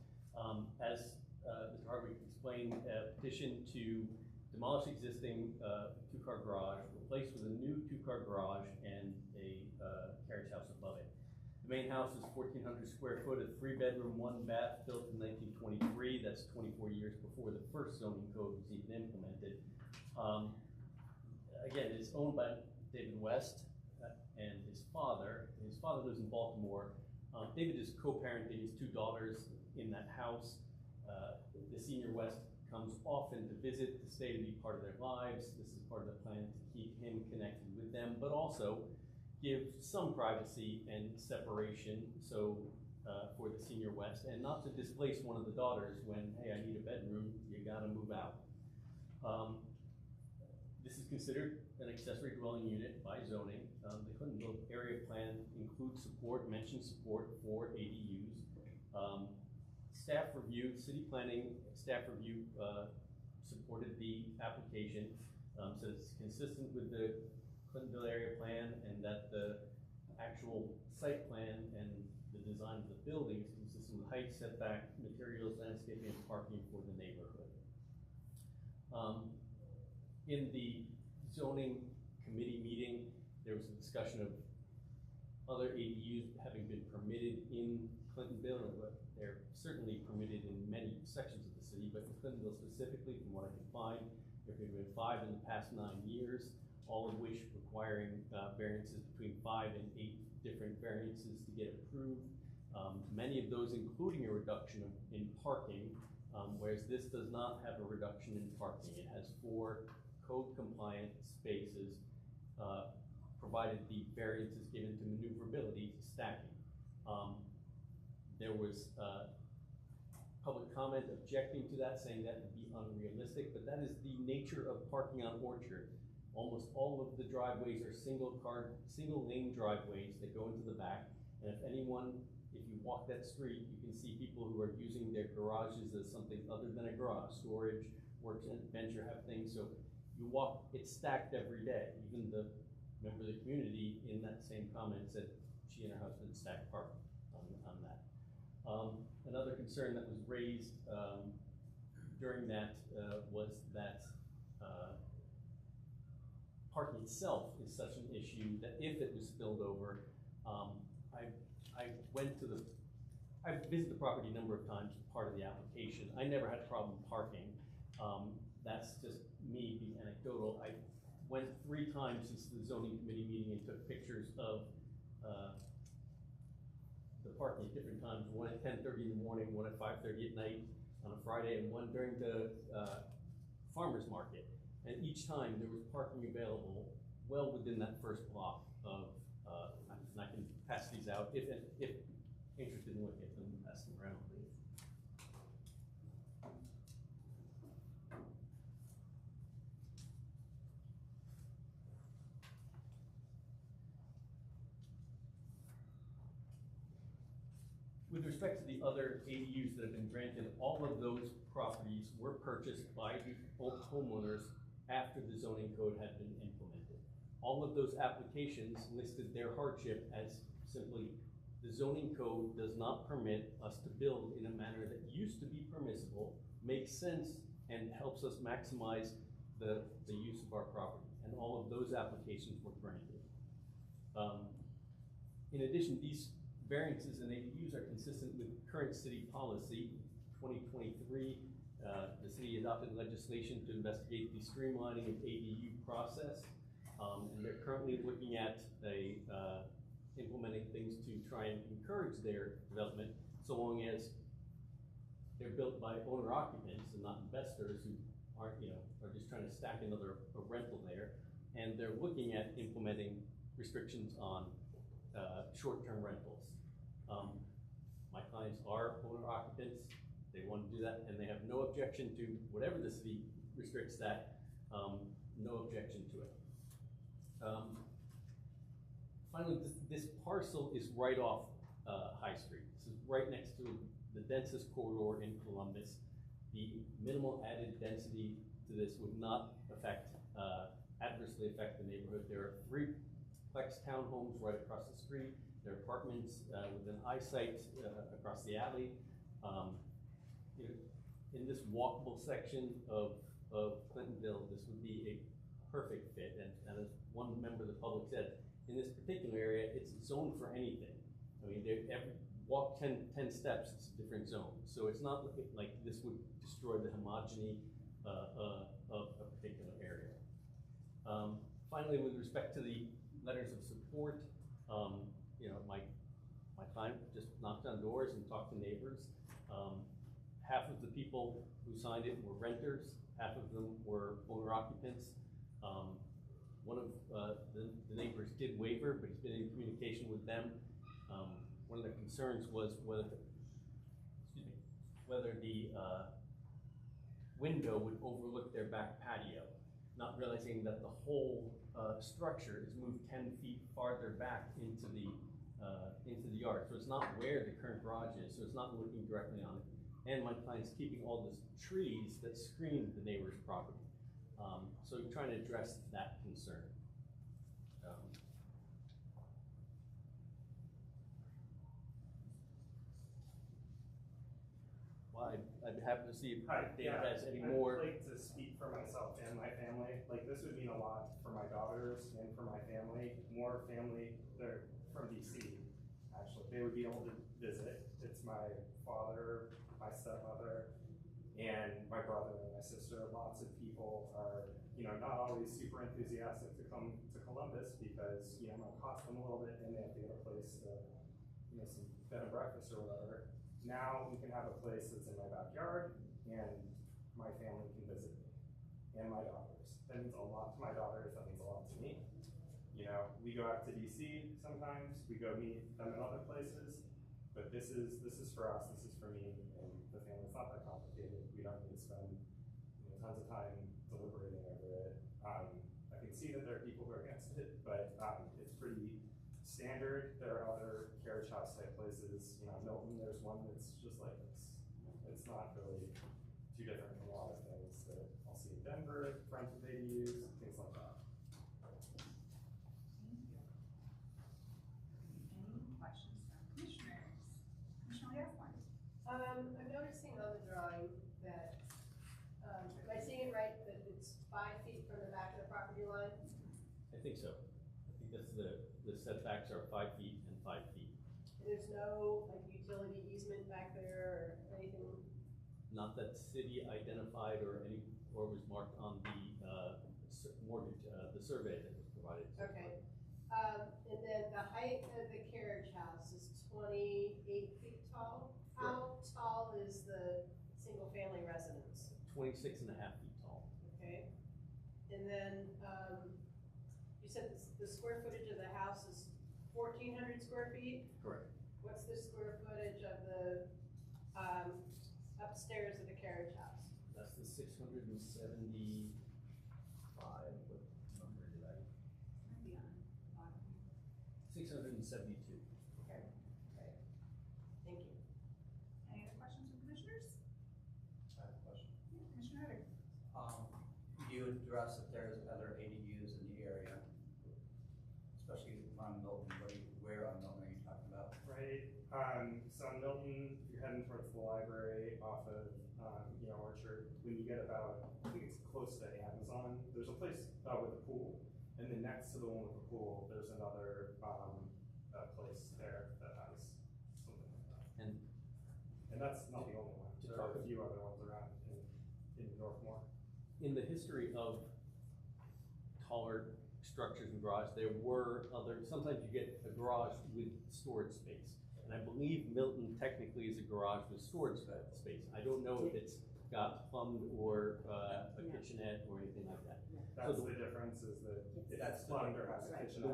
As Mr. Hardwick explained, a petition to demolish existing 2-car garage, replace with a new 2-car garage and a carriage house above it. The main house is 1,400 square foot, a 3-bedroom, 1-bath, built in 1923. That's 24 years before the first zoning code was even implemented. Again, it's owned by David West and his father. His father lives in Baltimore. David is co-parenting his 2 daughters in that house. The senior West comes often to visit, to stay, to be part of their lives. This is part of the plan to keep him connected with them, but also give some privacy and separation for the senior West, and not to displace one of the daughters when, hey, I need a bedroom, you gotta move out. This is considered an accessory dwelling unit by zoning. The Clintonville area plan mentions support for ADUs. Staff review, city planning staff review supported the application, so it's consistent with the Clintonville area plan, and that the actual site plan and the design of the building is consistent with height, setback, materials, landscaping, and parking for the neighborhood. In the zoning committee meeting, there was a discussion of other ADUs having been permitted in Clintonville, but they're certainly permitted in many sections of the city, but in Clintonville specifically, from what I can find, there have been 5 in the past 9 years. all of which requiring variances between 5 and 8 different variances to get approved. Many of those including a reduction in parking, whereas this does not have a reduction in parking. It has 4 code compliant spaces, provided the variance is given to maneuverability stacking. There was public comment objecting to that, saying that would be unrealistic, but that is the nature of parking on Orchard. Almost all of the driveways are single lane driveways that go into the back, and if you walk that street, you can see people who are using their garages as something other than a garage. Storage, works and venture have things, so you walk, it's stacked every day. Even the member of the community in that same comment said she and her husband stacked parking on that. Another concern that was raised during that was that parking itself is such an issue that if it was spilled over, I've visited the property a number of times, part of the application. I never had a problem parking. That's just me being anecdotal. I went 3 times since the zoning committee meeting and took pictures of the parking at different times, one at 10:30 in the morning, one at 5:30 at night on a Friday, and one during the farmer's market. And each time there was parking available well within that first block of, and I can pass these out if interested in looking at them, pass them around, please. With respect to the other ADUs that have been granted, all of those properties were purchased by the homeowners after the zoning code had been implemented. All of those applications listed their hardship as simply, the zoning code does not permit us to build in a manner that used to be permissible, makes sense, and helps us maximize the use of our property. And all of those applications were granted. In addition, these variances and ADUs are consistent with current city policy. 2023, the city adopted legislation to investigate the streamlining of ADU process, and they're currently looking at implementing things to try and encourage their development, so long as they're built by owner occupants and not investors who aren't, are just trying to stack another rental there. And they're looking at implementing restrictions on short-term rentals. My clients are owner occupants. They want to do that, and they have no objection to whatever the city restricts that, no objection to it. Finally, this parcel is right off High Street. This is right next to the densest corridor in Columbus. The minimal added density to this would not adversely affect the neighborhood. There are 3-plex townhomes right across the street. There are apartments within eyesight across the alley. In this walkable section of Clintonville, this would be a perfect fit. And as one member of the public said, in this particular area, it's zoned for anything. I mean, walk 10 steps, it's a different zone. So it's not like this would destroy the homogeny of a particular area. Finally, with respect to the letters of support, my client just knocked on doors and talked to neighbors. Half of the people who signed it were renters, half of them were owner occupants. One of the neighbors did waiver, but he's been in communication with them. One of their concerns was whether the window would overlook their back patio, not realizing that the whole structure is moved 10 feet farther back into the yard. So it's not where the current garage is, so it's not looking directly on it. And my client's keeping all those trees that screen the neighbor's property. So we're trying to address that concern. Well, I'd be happy to see if David has any more. I'd like to speak for myself and my family. Like, this would mean a lot for my daughters and for my family. More family, they're from DC, actually. They would be able to visit. It's my father, my stepmother, and my brother and my sister. Lots of people are, not always super enthusiastic to come to Columbus because, you know, it might cost them a little bit and they have to get a place to, you know, some bed and breakfast or whatever. Now we can have a place that's in my backyard and my family can visit me and my daughters. That means a lot to my daughters, that means a lot to me. You know, we go out to DC sometimes, we go meet them in other places, but this is for us, this is for me and the family. It's not that complicated. We don't need to spend, you know, tons of time deliberating over it. I can see that there are people who are against it, but it's pretty standard. There are other carriage house type places. You know, Milton, there's one that's just like this. It's not really too different from a lot of things that I'll see in Denver, friends with ADUs, things like that. Any questions from commissioners? Commissioner Leofland? I'm noticing on the drawing that, am I seeing it right, that it's 5 feet from the back of the property line? I think so. I think that's the setbacks are 5 feet and 5 feet. There's no like utility easement back there or anything? Not that city identified or was marked on the mortgage, the survey that was provided. Okay. And then the height of the carriage house is 28 feet tall. How tall is the single family residence? 26 and a half feet tall. Okay. And then you said the square footage of the house is 1,400 square feet? Correct. What's the square footage of the upstairs of the carriage house? That's the 675, what number did I? Might be on the bottom. 672. Okay. Okay. Thank you. Any other questions from commissioners? I have a question. Yeah, Commissioner Hutter. You address if there's other ADUs in the area, especially on Milton. Where on Milton are you talking about? Right. So on Milton, if you're heading towards the library off of, you know, Orchard, when you get about, I think it's close to Amazon, there's a place with a pool. And then next to the one with the pool, there's another place there that has something like that. And that's not the only one. There are a few other ones around in Northmore. In the history of taller structures and garage, there were other, sometimes you get a garage with storage space. And I believe Milton technically is a garage with storage space. I don't know if it's got plumbed or a kitchenette or anything like that. That's the difference, is that if it's plumbed or has a kitchenette.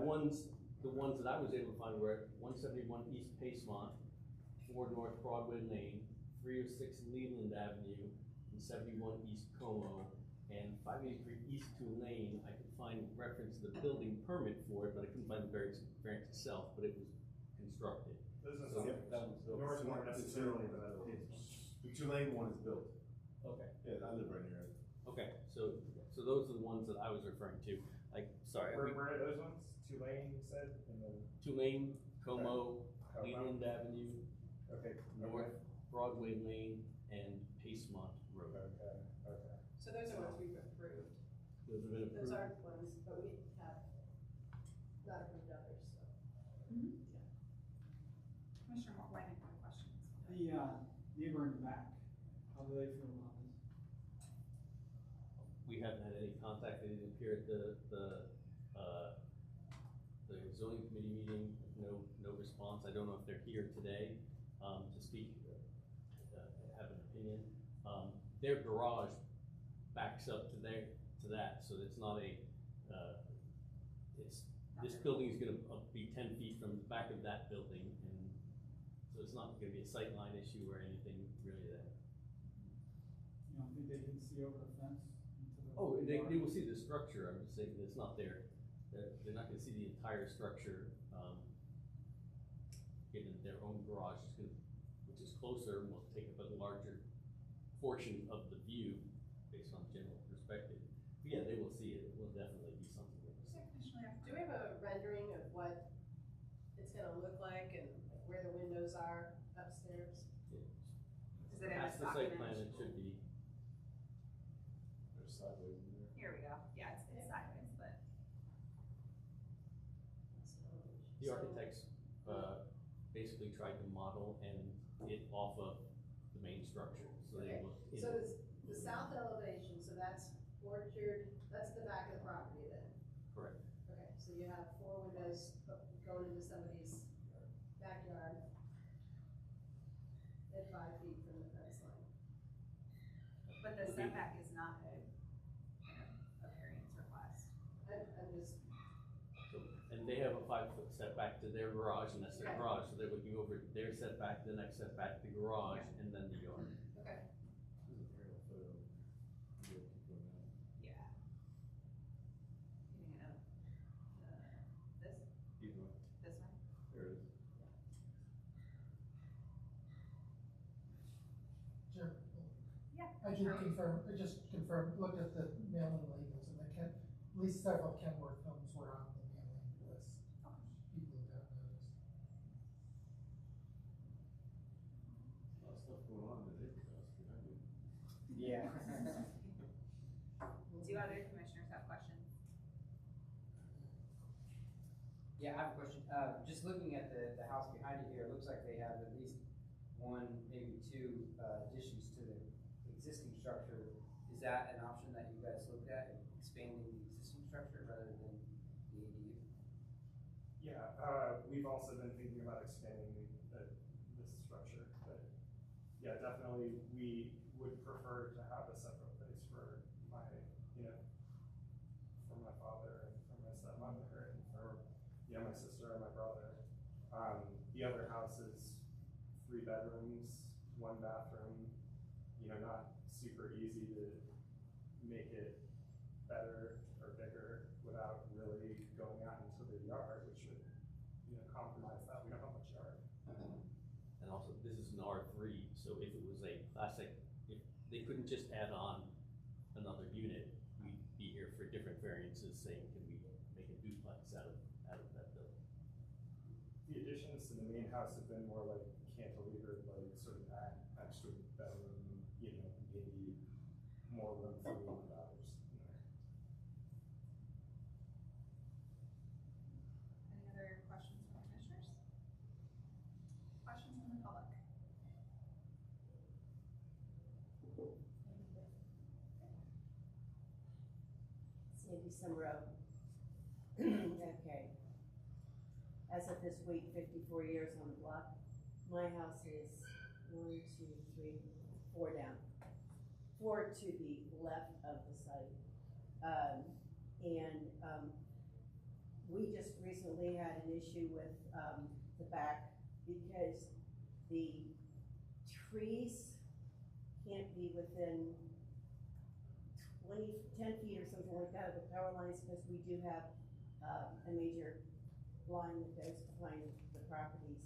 The ones that I was able to find were at 171 East Pasemont, 4 North Broadway Lane, 306 Leland Avenue, and 71 East Como, and 583 East Tulane. I could find reference to the building permit for it, but I couldn't find the variance itself, but it was constructed. Doesn't So, sound that was built. Northmore necessarily, but The Tulane one is built. Okay. Yeah, I live right near it. Okay, so those are the ones that I was referring to. Like, sorry. Where are those ones? Tulane, you said, and then. Tulane, Como, Okay. Leland Avenue, Okay. North Broadway Lane, and Pasemont Road. Okay. So those are ones we've approved. Those have been approved. Those aren't ones, but we have not approved others, so. Commissioner White, any questions? The neighbor in the back, how do they feel about this? We haven't had any contact. They didn't appear at the zoning committee meeting. No response. I don't know if they're here today to speak, have an opinion. Their garage backs up to that, so it's not a. This building is going to be 10 feet from the back of that building, and so it's not going to be a sightline issue or anything really there. You don't think they can see over the fence? Into the Oh, they yard? will see the structure. I'm just saying that it's not there. They're not going to see the entire structure. Given their own garage is going to, which is closer, will take up a larger portion of the view based on general perspective. But yeah, they will see it. It will definitely be something they will see. Do we have a rendering of what it's gonna look like and where the windows are upstairs? Is it in Past this the site document? plan, it should be. There's sideways in there. Here we go. Yeah, it's sideways, but. The architects basically tried to model it off of the main structure, so they Okay. look. So the south elevation, so that's Orchard, that's the back of the property then? Correct. So you have 4 windows going into somebody's backyard at 5 feet from the fence line. But the setback is not a variance request. I'm just, And they have a 5-foot setback to their garage, and that's their Okay. garage, so they're looking over their setback, the next setback, the garage, Yeah. and then the yard. okay. Yeah. Getting it up, this, Either way. this one? There it is. Sure. Yeah. I did confirm, I just confirmed, looked at the mailing labels, and at least several Kenworth homes were on the mailing list. People who got noticed. A lot of stuff going on in the neighborhood house behind you. Yeah. Do other commissioners have questions? Yeah, I have a question. Just looking at the house behind you here, it looks like they have at least 1, maybe 2 additions to the existing structure. Is that an option that you guys looked at, expanding the existing structure rather than the ADU? Yeah, we've also been thinking about expanding this structure, but yeah, definitely we would prefer to have a separate place for my, for my father and for my stepmother and for, my sister and my brother. The other house is 3 bedrooms, 1 bathroom, not super easy to make it better or bigger without really going out into the yard, which would, compromise that. We don't have much yard. And also, this is an R3, so if it was a classic, if they couldn't just add on another unit, we'd be here for different variances saying, can we make a duplex out of that building? The additions to the main house have been more like cantilevered, like sort of add extra bedroom, maybe more room for one of others in there. Any other questions from commissioners? Questions from the public? Sandy Summerall. Okay. As of this week, 54 years on the block. My house is 1, 2, 3, 4 down. 4 to the left of the site. We just recently had an issue with the back because the trees can't be within 10 feet or something like that of the power lines, because we do have a major line that goes behind the properties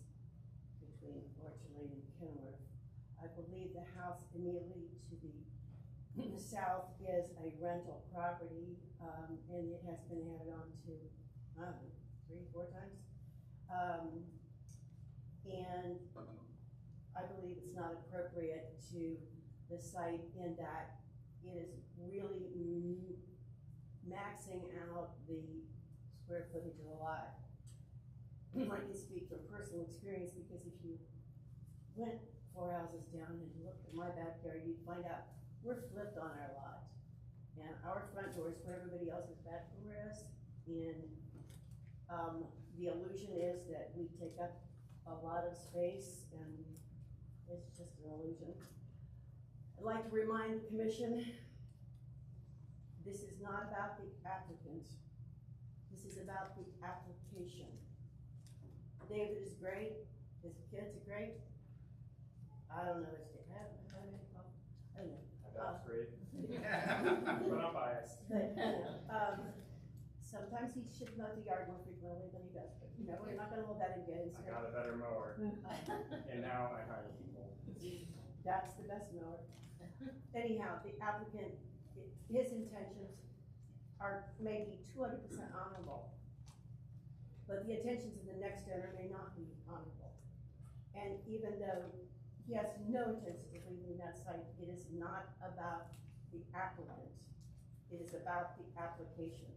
between Orchard Lane and Kenworth. I believe the house immediately to the south is a rental property, and it has been added on to, I don't know, 3, 4 times. And I believe it's not appropriate to the site in that it is really maxing out the square footage of the lot. I can speak from personal experience, because if you went 4 houses down and looked at my backyard, you'd find out we're flipped on our lot. And our front door is where everybody else's back door is. And the illusion is that we take up a lot of space, and it's just an illusion. I'd like to remind the commission, this is not about the applicant. This is about the application. David is great, his kids are great. I don't know his dad, I don't know. That's great. But I'm biased. Sometimes he should mow the yard more frequently than he does, but we're not gonna hold that against I him. got a better mower. And now I hire people. That's the best mower. Anyhow, the applicant, his intentions are maybe 200% honorable, but the intentions of the next owner may not be honorable. And even though he has no intention of leaving that site, it is not about the applicant. It is about the application.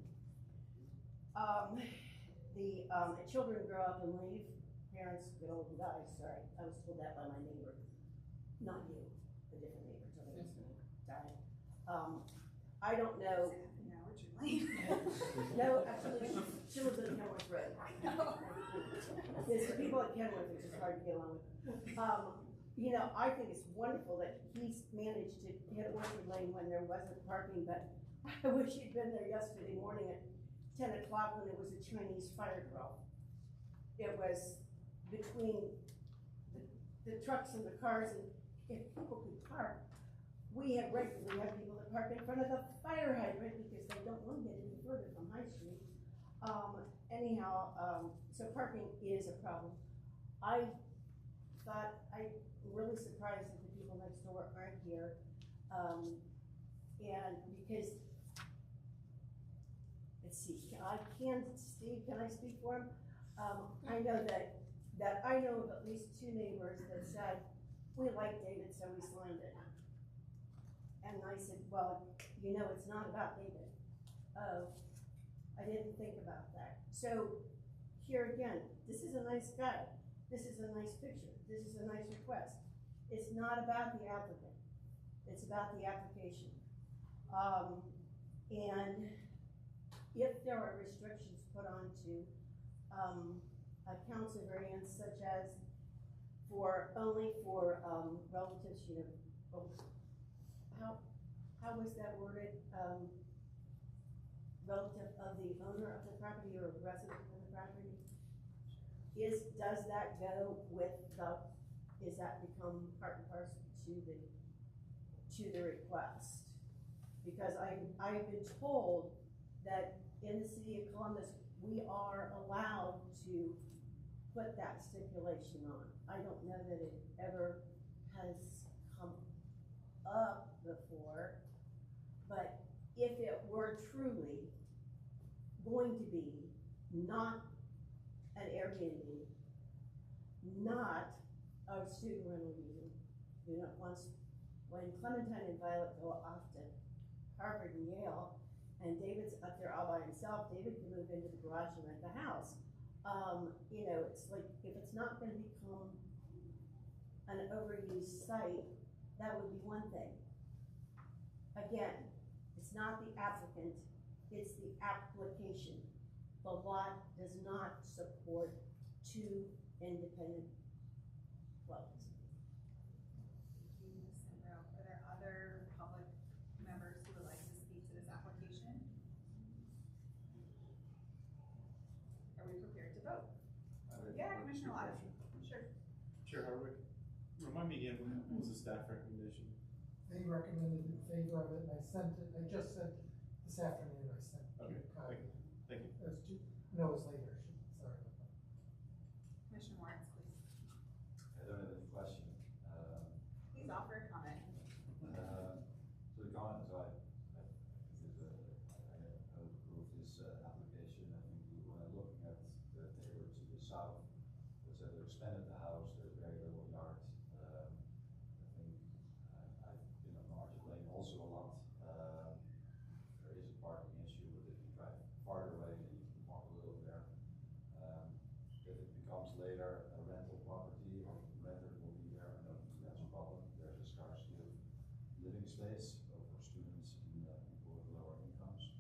The children grow up and leave, parents get old and die, sorry. I was told that by my neighbor, not you, a different neighbor told me this died. I don't know Lane. No, actually, she lives on Kenworth Road. It's the people at Kenworth, which is hard to get along with. You know, I think it's wonderful that he's managed to hit Orchard Lane when there wasn't parking, but I wish he'd been there yesterday morning at 10 o'clock when it was a Chinese fire drill. It was between the trucks and the cars, and if people could park, we regularly have people that park in front of the fire hydrant because they don't want to get any further from High Street. So parking is a problem. I'm really surprised that the people next door aren't here. And because, let's see, Steve, can I speak for him? I know that I know of at least 2 neighbors that said, we like David, so we signed it. And I said, well, you know, it's not about David. Oh, I didn't think about that. So here again, this is a nice guy. This is a nice picture. This is a nice request. It's not about the applicant. It's about the application. And if there are restrictions put onto a council variance, such as only for relatives, you know, how was that worded? Relative of the owner of the property or resident of the property? Does that go with does that become part and parcel to the request? Because I've been told that in the city of Columbus, we are allowed to put that stipulation on. I don't know that it ever has come up before, but if it were truly going to be not an Airbnb, not a student rental unit, you know, when Clementine and Violet go off to Harvard and Yale, and David's up there all by himself, David can move into the garage and rent the house. You know, it's like, if it's not gonna become an overused site, that would be one thing. Again, it's not the applicant, it's the application. The lot does not support 2 independent dwellings. Thank you, Ms. Sandro. Are there other public members who would like to speak to this application? Are we prepared to vote? Yeah, Commissioner Lott. Sure. Chair Hardwick, remind me again, what was the staff recommendation? They recommended in favor of it, and I just sent this afternoon, I sent. Okay, thank you. It was no, it was later, sorry about that. Commissioner Moritz, please. I don't have any question. Please offer a comment. So the comment is I approve this application. I think when I'm looking at the neighbor to the south, which have expanded the house, there's very little yard. I think I've been on Orchard Lane also a lot. There is a parking issue, but if you drive farther away, then you can walk a little there. If it becomes later a rental property or renter will be there, I don't think that's a problem. There's a scarcity of living space for students and people with lower incomes.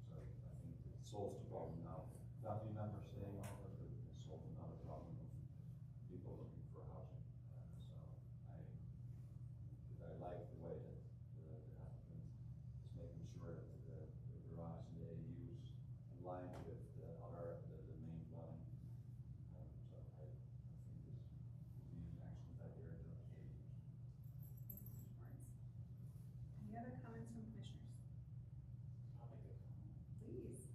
So I think it solves the problem now. Family members staying over, but it solves another problem of people looking for housing. So I like the way that the applicant is making sure that the garage and the ADUs align with the main dwelling. So I think this would be an excellent idea to those ADUs. Any other comments from commissioners? I'll make a comment. Please.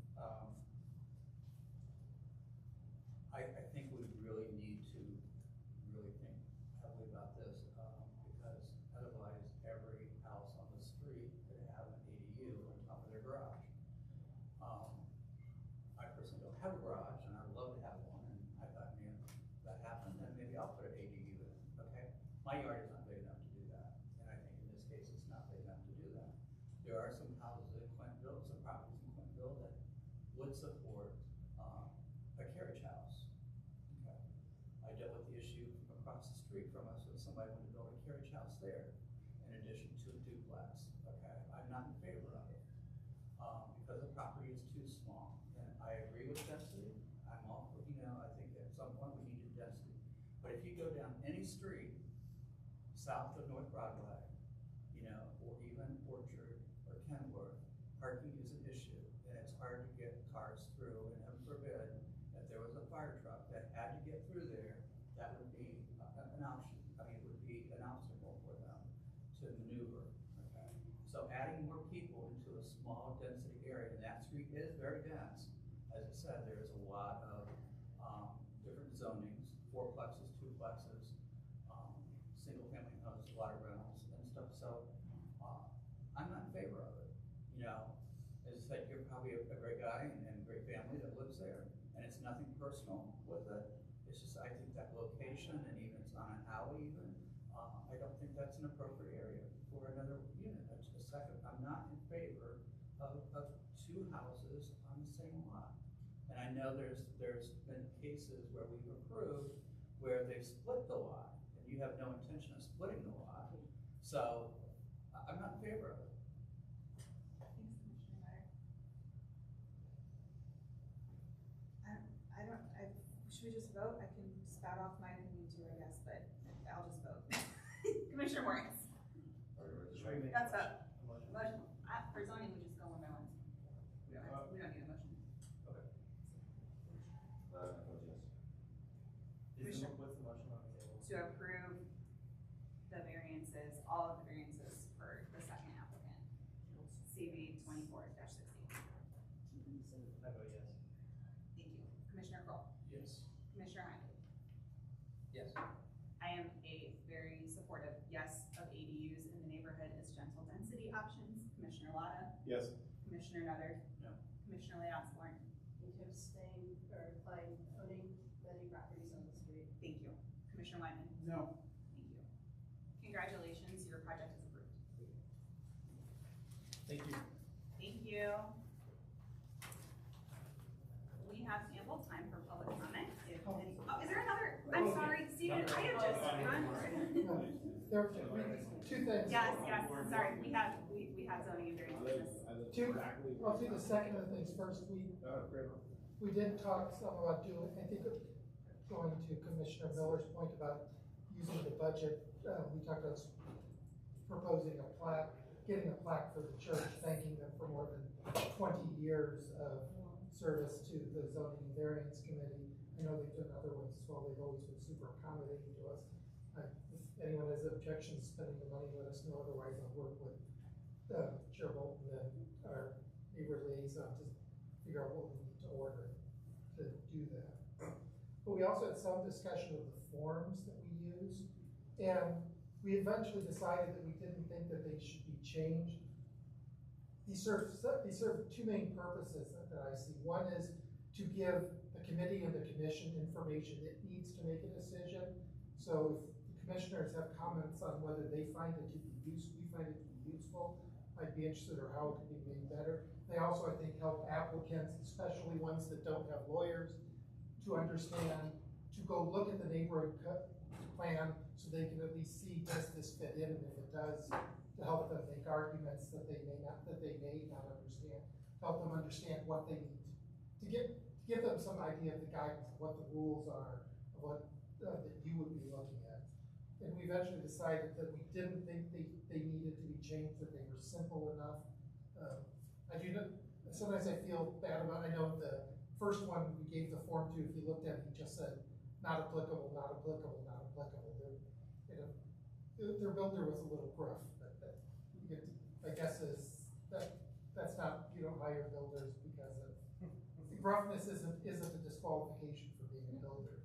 I think we really need to really think heavily about this, because otherwise every house on the street could have an ADU on top of their garage. I personally don't have a garage, and I would love to have one, and I thought, man, if that happened, then maybe I'll put an ADU in, okay? My yard is not big enough to do that, and I think in this case, it's not big enough to do that. There are some houses in Quintonville, some properties in Quintonville that would support a carriage house. Okay. I dealt with the issue across the street from us with somebody wanted to build a carriage house there in addition to a duplex. Okay, I'm not in favor of it. street south of North Broadway, you know, or even Orchard or Kenworth, parking is an issue, and it's hard to get cars through, and heaven forbid, if there was a fire truck that had to get through there, that would be an option, I mean, it would be an obstacle for them to maneuver, okay? So adding more people into a small density area, and that street is very dense. As I said, there's a lot of different zonings, fourplexes, duplexes, single-family houses, a lot of rentals and stuff. So I'm not in favor of it. You know, as I said, you're probably a great guy and a great family that lives there, and it's nothing personal with it. It's just I think that location, and even it's on an alley even, I don't think that's an appropriate area for another unit. That's a second. I'm not in favor of two houses on the same lot. And I know there's been cases where we've approved where they've split the lot, and you have no intention of splitting the lot. So I'm not in favor of it. Thanks, Commissioner Meyer. Should we just vote? I can spout off my opinion too, I guess, but I'll just vote. Commissioner Morris. That's a motion. For zoning, we just go one by one. We don't need a motion. Okay. Commissioner- What's the motion on the table? To approve the variances, all of the variances for the second applicant, CB 24-16. I vote yes. Thank you. Commissioner Kroll. Yes. Commissioner Heimlich. Yes. I am a very supportive yes of ADUs in the neighborhood as gentle density options. Commissioner Lotta. Yes. Commissioner Nutter. No. Commissioner Leonsport. Need to abstain or decline owning many properties on the street. Thank you. Commissioner Wyman. No. Thank you. Congratulations, your project is approved. Thank you. Thank you. We have ample time for public comment. If any, is there another? I'm sorry, Stephen, I have just gone. There are two things. Yes, sorry, we have zoning and variance business. I'll do the second of the things first. We did talk some about doing, I think, going to Commissioner Miller's point about using the budget. We talked about proposing a plaque, getting a plaque for the church, thanking them for more than 20 years of service to the zoning and variance committee. I know they've done other ones as well. They've always been super accommodating to us. If anyone has objections to spending the money, let us know. Otherwise, I'll work with Chair Bolton and our neighbor liaison to figure out what we need to order to do that. But we also had some discussion of the forms that we use, and we eventually decided that we didn't think that they should be changed. These serve two main purposes that I see. One is to give the committee and the commission information it needs to make a decision. So if the commissioners have comments on whether they find it to be useful, we find it to be useful, I'd be interested in how it could be made better. They also, I think, help applicants, especially ones that don't have lawyers, to understand, to go look at the neighborhood plan so they can at least see, does this fit in, and if it does, to help them make arguments that they may not understand, help them understand what they need to give them some idea of the guidance of what the rules are, of what that you would be looking at. And we eventually decided that we didn't think they needed to be changed, that they were simple enough. I do know, sometimes I feel bad about, I know the first one we gave the form to, if you looked at it, he just said, not applicable, not applicable, not applicable. Their builder was a little gruff, but my guess is that's not, you don't hire builders because of, the gruffness isn't a disqualification for being a builder.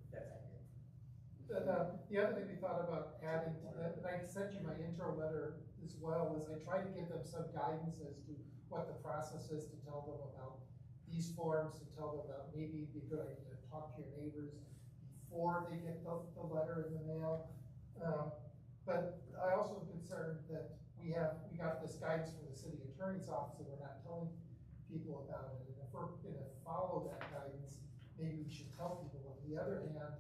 The other thing we thought about adding to that, and I sent you my intro letter as well, is I try to give them some guidance as to what the process is, to tell them about these forms, to tell them about maybe it'd be a good idea to talk to your neighbors before they get the letter in the mail. But I also am concerned that we got this guidance from the city attorney's office and we're not telling people about it. And if we're gonna follow that guidance, maybe we should tell people. On the other hand,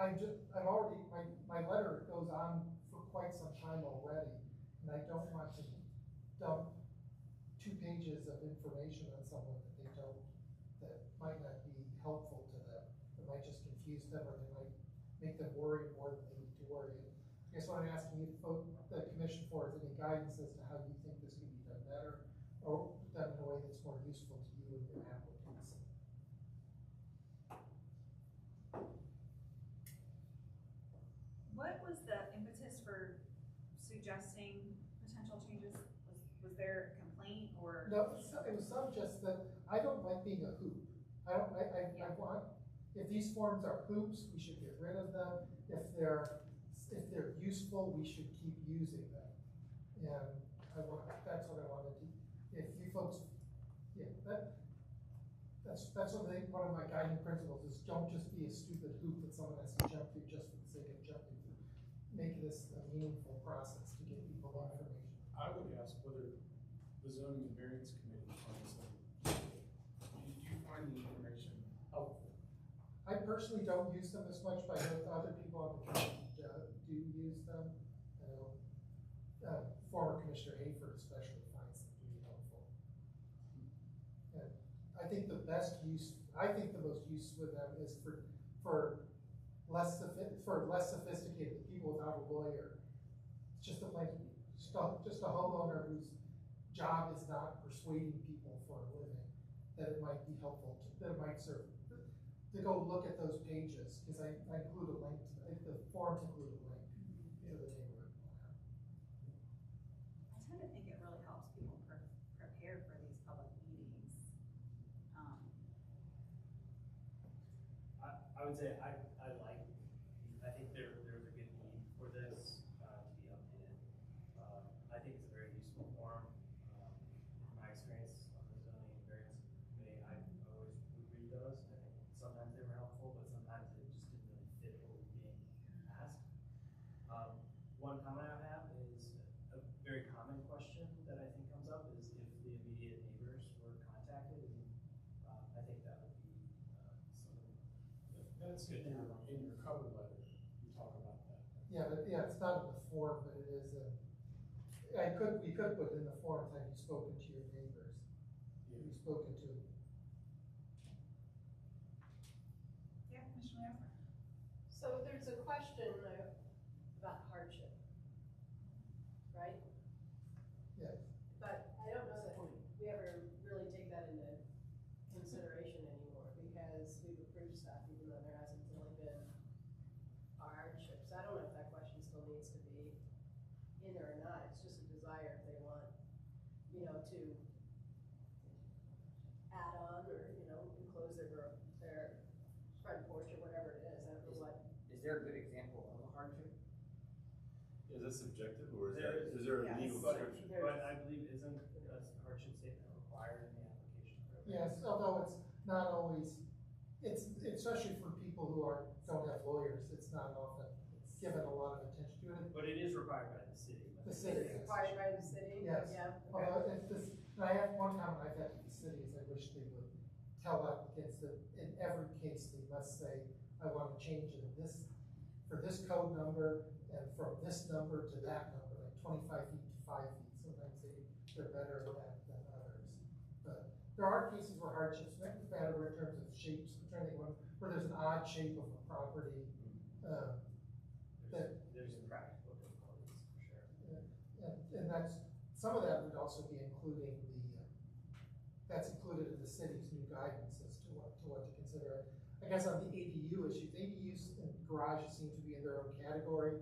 my letter goes on for quite some time already, and I don't want to dump 2 pages of information on someone that might not be helpful to them. It might just confuse them, or they might make them worry more than they need to worry. I guess what I'm asking you, the commission for, is any guidance as to how you think this can be done better, or done in a way that's more useful to you and your applicants. What was the impetus for suggesting potential changes? Was there a complaint or? No, it was some just that I don't like being a hoop. I want, if these forms are hoops, we should get rid of them. If they're useful, we should keep using them. And that's what I wanted to, if you folks, yeah, that's one of my guiding principles is don't just be a stupid hoop that someone has to jump through just for the sake of jumping through. Make this a meaningful process to get people information. I would ask whether the zoning and variance committee finds them. Do you find the information helpful? I personally don't use them as much, but I know other people on the committee do use them. I know former Commissioner Hayford especially finds them to be helpful. And I think the most use with them is for less sophisticated people without a lawyer. It's just just a homeowner whose job is not persuading people for a living, that it might be helpful that it might serve to go look at those pages, because I include a link the forms include a link to the neighborhood plan. I tend to think it really helps people prepare for these public meetings. I would say I think there's a good need for this to be updated. I think it's a very useful form. In my experience on the zoning and variance committee, I always would read those. I think sometimes they were helpful, but sometimes it just didn't really fit what was being asked. One comment I have is a very common question that I think comes up is if the immediate neighbors were contacted, and I think that would be something. That's in your cover letter, you talk about that. Yeah, it's not in the form, but it is we could put in the form, have you spoken to your neighbors? Have you spoken to them? Yeah, Commissioner Laffer. So there's a question about hardship, right? Yes. But I don't know that we ever really take that into consideration anymore, because we've approved stuff even though there hasn't really been a hardship. So I don't know if that question still needs to be in there or not. It's just a desire if they want, to add on or, enclose their front porch or whatever it is. I don't know what. Is there a good example of a hardship? Is that subjective, or There is there a legal description? But I believe isn't a hardship statement required in the application? Yes, although it's not always, it's especially for people who don't have lawyers, it's not often given a lot of attention to it. But it is required by the city. The city. Is it required by the city? Yes. Yeah. Although I have one comment I've had with the city is I wish they would tell applicants that in every case they must say, I want to change it for this code number and from this number to that number, like 25 feet to 5 feet. Sometimes they're better at that than others. But there are cases where hardships matter in terms of shapes. I'm trying to think where there's an odd shape of a property. There's some practical difficulties for sure. And some of that would also be including that's included in the city's new guidance as to what to consider. I guess on the ADU issues, ADUs and garages seem to be in their own category.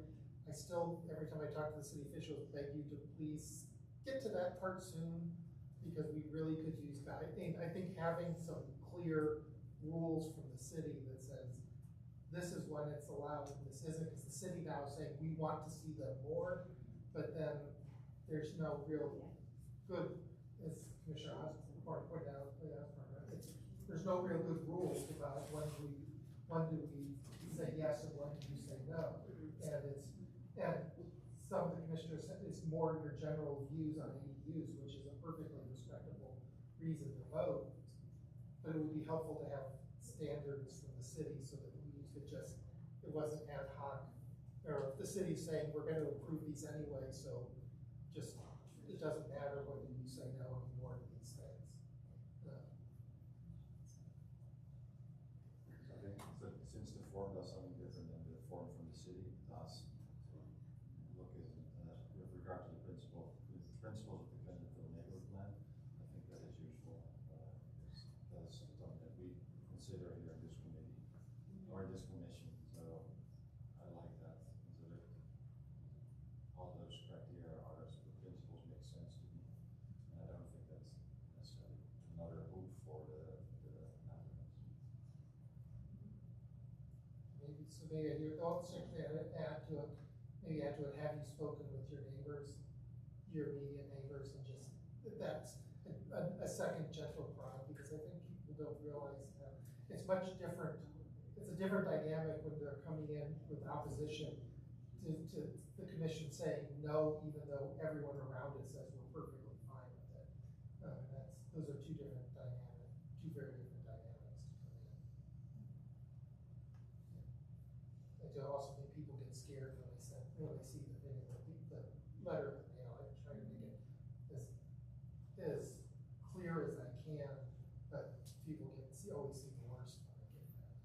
I still, every time I talk to the city officials, beg you to please get to that part soon, because we really could use guidance. I think having some clear rules from the city that says, this is when it's allowed and this isn't, because the city now is saying, we want to see them more, but then there's no real good, as Commissioner Osborne pointed out, there's no real good rules about when do we say yes and when do we say no. And some of the commissioners said it's more your general views on ADUs, which is a perfectly respectable reason to vote. But it would be helpful to have standards from the city so that we could it wasn't ad hoc. Or if the city's saying we're going to approve these anyway, so it doesn't matter whether you say no anymore to these things. Okay, so since the form does something different than the form so maybe you don't simply add to it, maybe add to it, have you spoken with your neighbors, your immediate neighbors, and just, that's a second gentle prod, because I think people don't realize that it's much different. It's a different dynamic when they're coming in with opposition to the commission saying no, even though everyone around it says we're perfectly fine with it. Those are two very different dynamics to come in. I do also think people get scared when they see the thing in the letter in the mail. I try to make it as clear as I can, but people always see the worst when I get that.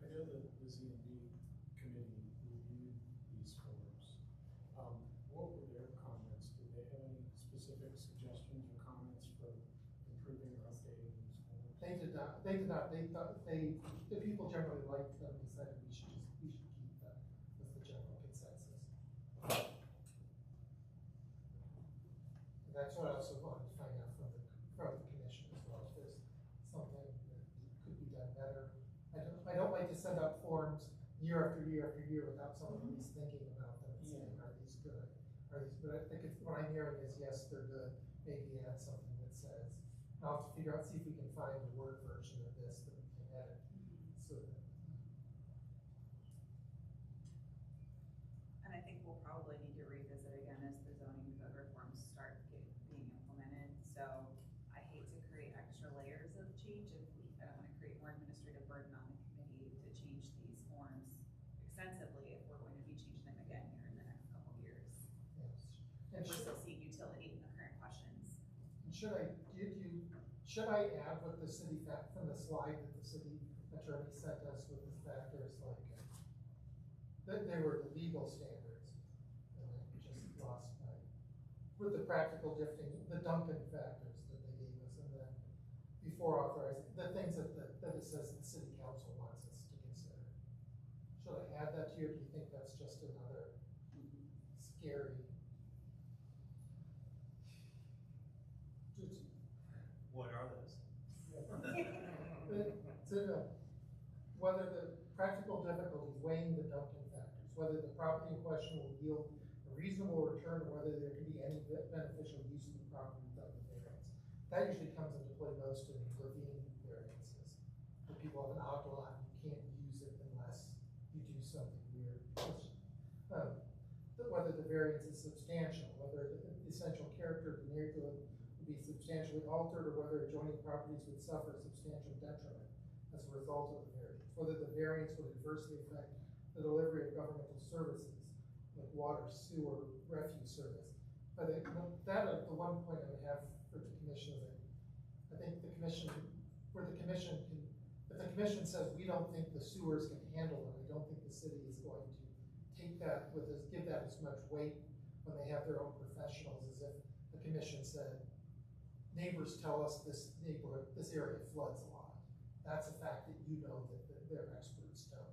I know that the Z&D committee reviewed these forms. What were their comments? Did they have any specific suggestions or comments for improving or updating these forms? They did not. They thought the people generally liked them. Decided we should keep them. Was the general consensus. And that's what I also wanted to find out from the commission as well. If there's something that could be done better. I don't like to send out forms year after year after year without someone at least thinking about them and saying, are these good? Are these? But I think what I'm hearing is yes, they're good. Maybe add something that says. I'll have to figure out, see if we can find a Word version of this that we can edit. So that, And I think we'll probably need to revisit again as the zoning code reforms start being implemented. So I hate to create extra layers of change if I don't want to create more administrative burden on the committee to change these forms extensively if we're going to be changing them again here in the next couple of years. yes. If we're still seeing utility in the current questions. And should I add what the city from the slide that the city attorney sent us with the factors like that they were the legal standards, and I just lost my with the practical differing, the Duncan factors that they gave us, and then before authorizing the things that it says the city council wants us to consider. Should I add that to you, or do you think that's just another scary? What are those? Whether the practical difficulties weighing the Duncan factors, whether the property in question will yield a reasonable return, or whether there can be any beneficial use of the property without the variance. That usually comes into play most in ravine variances, where people have an outdoor lot and you can't use it unless you do something weird. Whether the variance is substantial, whether the essential character of the neighborhood would be substantially altered, or whether adjoining properties would suffer substantial detriment as a result of the variance, whether the variance would adversely affect the delivery of governmental services like water, sewer, refuse service. But the one point I would have for the commission is I think the commission, if the commission says we don't think the sewers can handle it, I don't think the city is going to take that give that as much weight when they have their own professionals as if the commission said, neighbors tell us this area floods a lot. That's a fact that you know that their experts don't.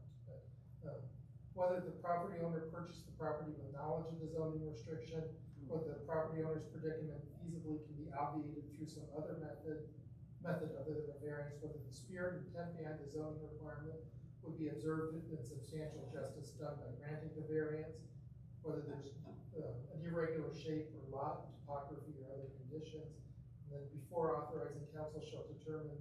But whether the property owner purchased the property with knowledge of the zoning restriction, whether the property owner's predicament feasibly can be obviated through some other method other than a variance, whether the spirit and intent behind the zoning requirement would be observed and substantial justice done by granting the variance, whether there's an irregular shape or lot, topography, or other conditions. And then before authorizing, council shall determine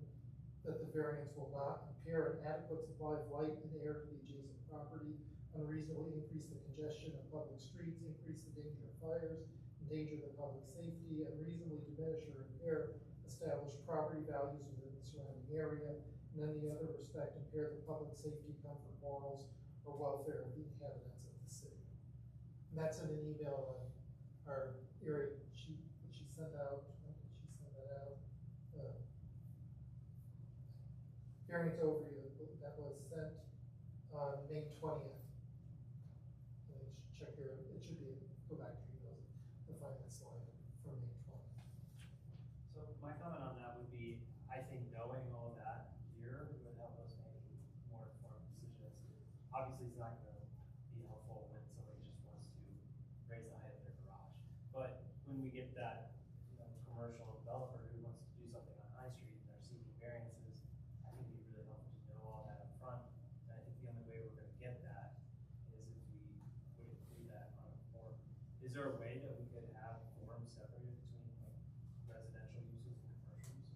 that the variance will not impair an adequate supply of light and air to the adjacent property, unreasonably increase the congestion of public streets, increase the danger of fires, endanger the public safety, unreasonably diminish or impair established property values within the surrounding area, and in any other respect impair the public safety, comfort, morals, or welfare of the inhabitants of the city. And that's in an email on our area sheet that she sent out. When did she send that out? Variance overview that was sent on May 20th. And you should check your, it should be, go back to your emails to find that slide from May 20th. So my comment on that would be, I think knowing all of that here would help us make more informed decisions. Obviously, it's not going to be helpful when somebody just wants to raise the height of their garage. But when we get that commercial developer who wants to do something on High Street and they're seeking variances, I think it'd be really helpful to know all that up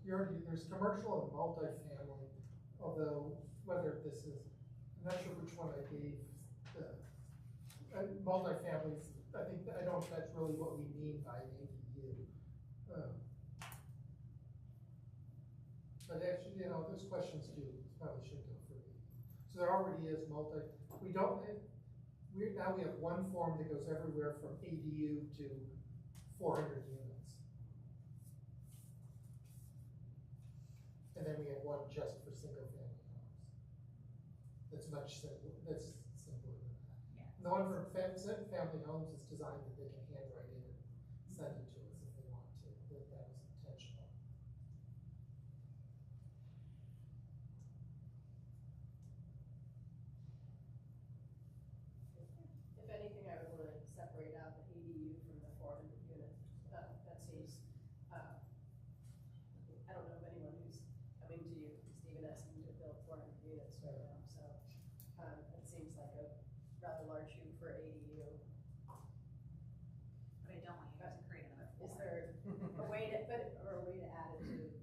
there's commercial and multifamily, although whether this is, I'm not sure which one I gave, multifamilies, I don't know if that's really what we mean by an ADU. But actually, those questions probably should go for me. So there already is now we have one form that goes everywhere from ADU to 400 units. And then we have one just for single family homes. That's much simpler, that's simpler than that. Yeah. And the one for family homes is designed that they can handwrite in and send it to us if they want to, that was intentional. If anything, I would want to separate out the ADU from the 400 unit. That seems, I don't know of anyone who's coming to you, Stephen, asking to build 400 units right now. So it seems like a rather large hoop for ADU. But I don't want you guys to create another Is form. there a way to add it to this,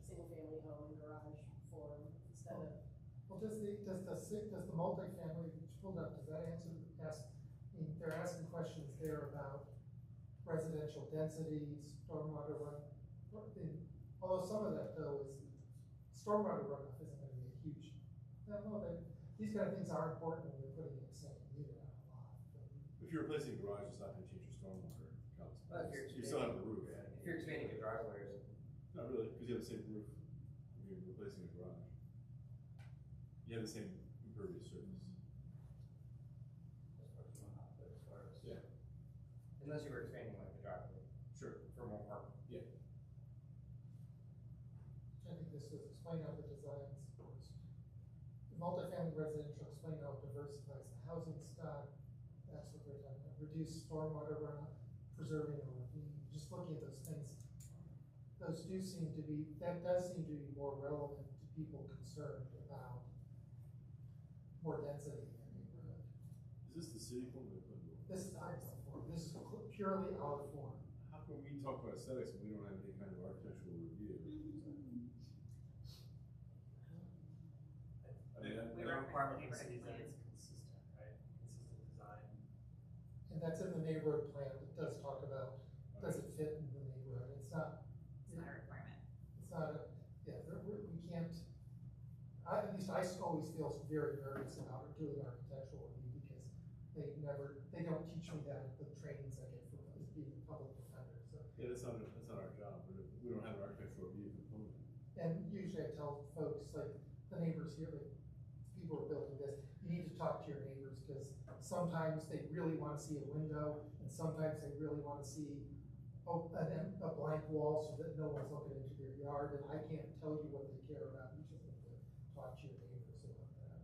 single family home and garage form instead of? Well, does the multifamily, which pulled up, does that they're asking questions there about residential densities, stormwater runoff. Although some of that though is, stormwater runoff isn't gonna be a huge, these kind of things are important when you're putting in a second unit on a lot. If you're replacing a garage, it's not gonna change your stormwater counts. Well, if You still have the roof. If you're expanding a driveway or something. Not really, because you have the same roof when you're replacing a garage. You have the same impervious surface. As far as runoff, but as far as. Yeah. Unless you were expanding like the driveway. Sure. For more parking. Yeah. I think this was explain how the designs, multifamily residential, explain how it diversifies the housing stock. That's what they're talking about. Reduce stormwater runoff, preserving a ravine. Just looking at those things, that does seem to be more relevant to people concerned about more density in their neighborhood. Is this the city form or the Clinton? This is our form. This is purely our form. How come we talk about aesthetics and we don't have any kind of architectural review? I mean, We the requirement for reference cities that plans. it's consistent, right? Consistent design. And that's in the neighborhood plan. It does talk about, does it fit in the neighborhood? It's not. It's not a requirement. It's not we can't, at least I always feel very nervous about doing architectural review because they don't teach me that at the trainings I get from being a public defender, so. Yeah, that's not our job. We don't have an architectural review component. And usually I tell folks, like the neighbors here, like people are building this, you need to talk to your neighbors because sometimes they really want to see a window and sometimes they really want to see a blank wall so that no one's looking into their yard, and I can't tell you what they care about. You just need to talk to your neighbors about that.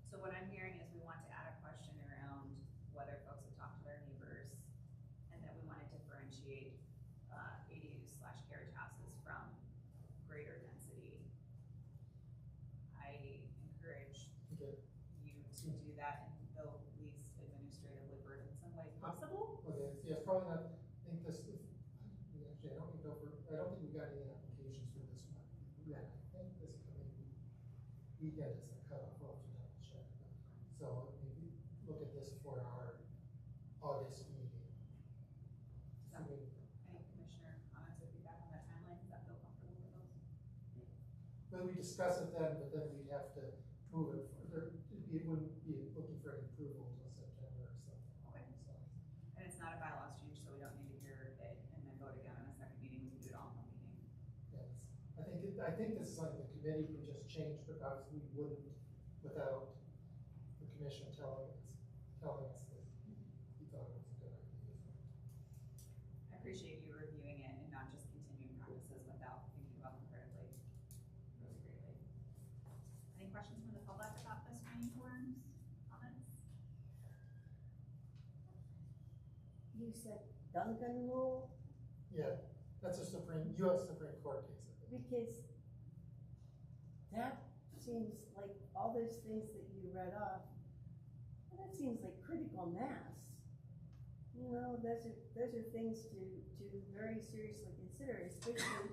So what I'm hearing is we want to add a question around whether folks have talked to their neighbors and that we want to differentiate ADUs/carriage houses from greater density. I encourage you to do that in the least administratively burdensome way possible. Okay, yeah, it's probably not, I think actually, I don't even know I don't think we got any applications for this one. Yeah, I think this coming weekend is the cutoff, we'll have to double check. So maybe look at this for our August meeting. So, any commissioner comments or feedback on that timeline? Does that feel comfortable with those? Well, we discuss it then, but then we'd have to move it further. It wouldn't be looking for any approval until September or something. Okay. So. And it's not a bylaws change, so we don't need to hear it and then vote again on a second meeting. We can do it all in one meeting. Yes, I think this is something the committee could just change, but obviously we wouldn't without the commission telling us that he thought it was a good idea. I appreciate you reviewing it and not just continuing practices without thinking about them critically. Really greatly. Any questions from the public about this training forms, comments? You said Duncan rule? Yeah, that's a U.S. Supreme Court case. Because that seems like all those things that you read off, well, that seems like critical mass. You know, those are things to very seriously consider, especially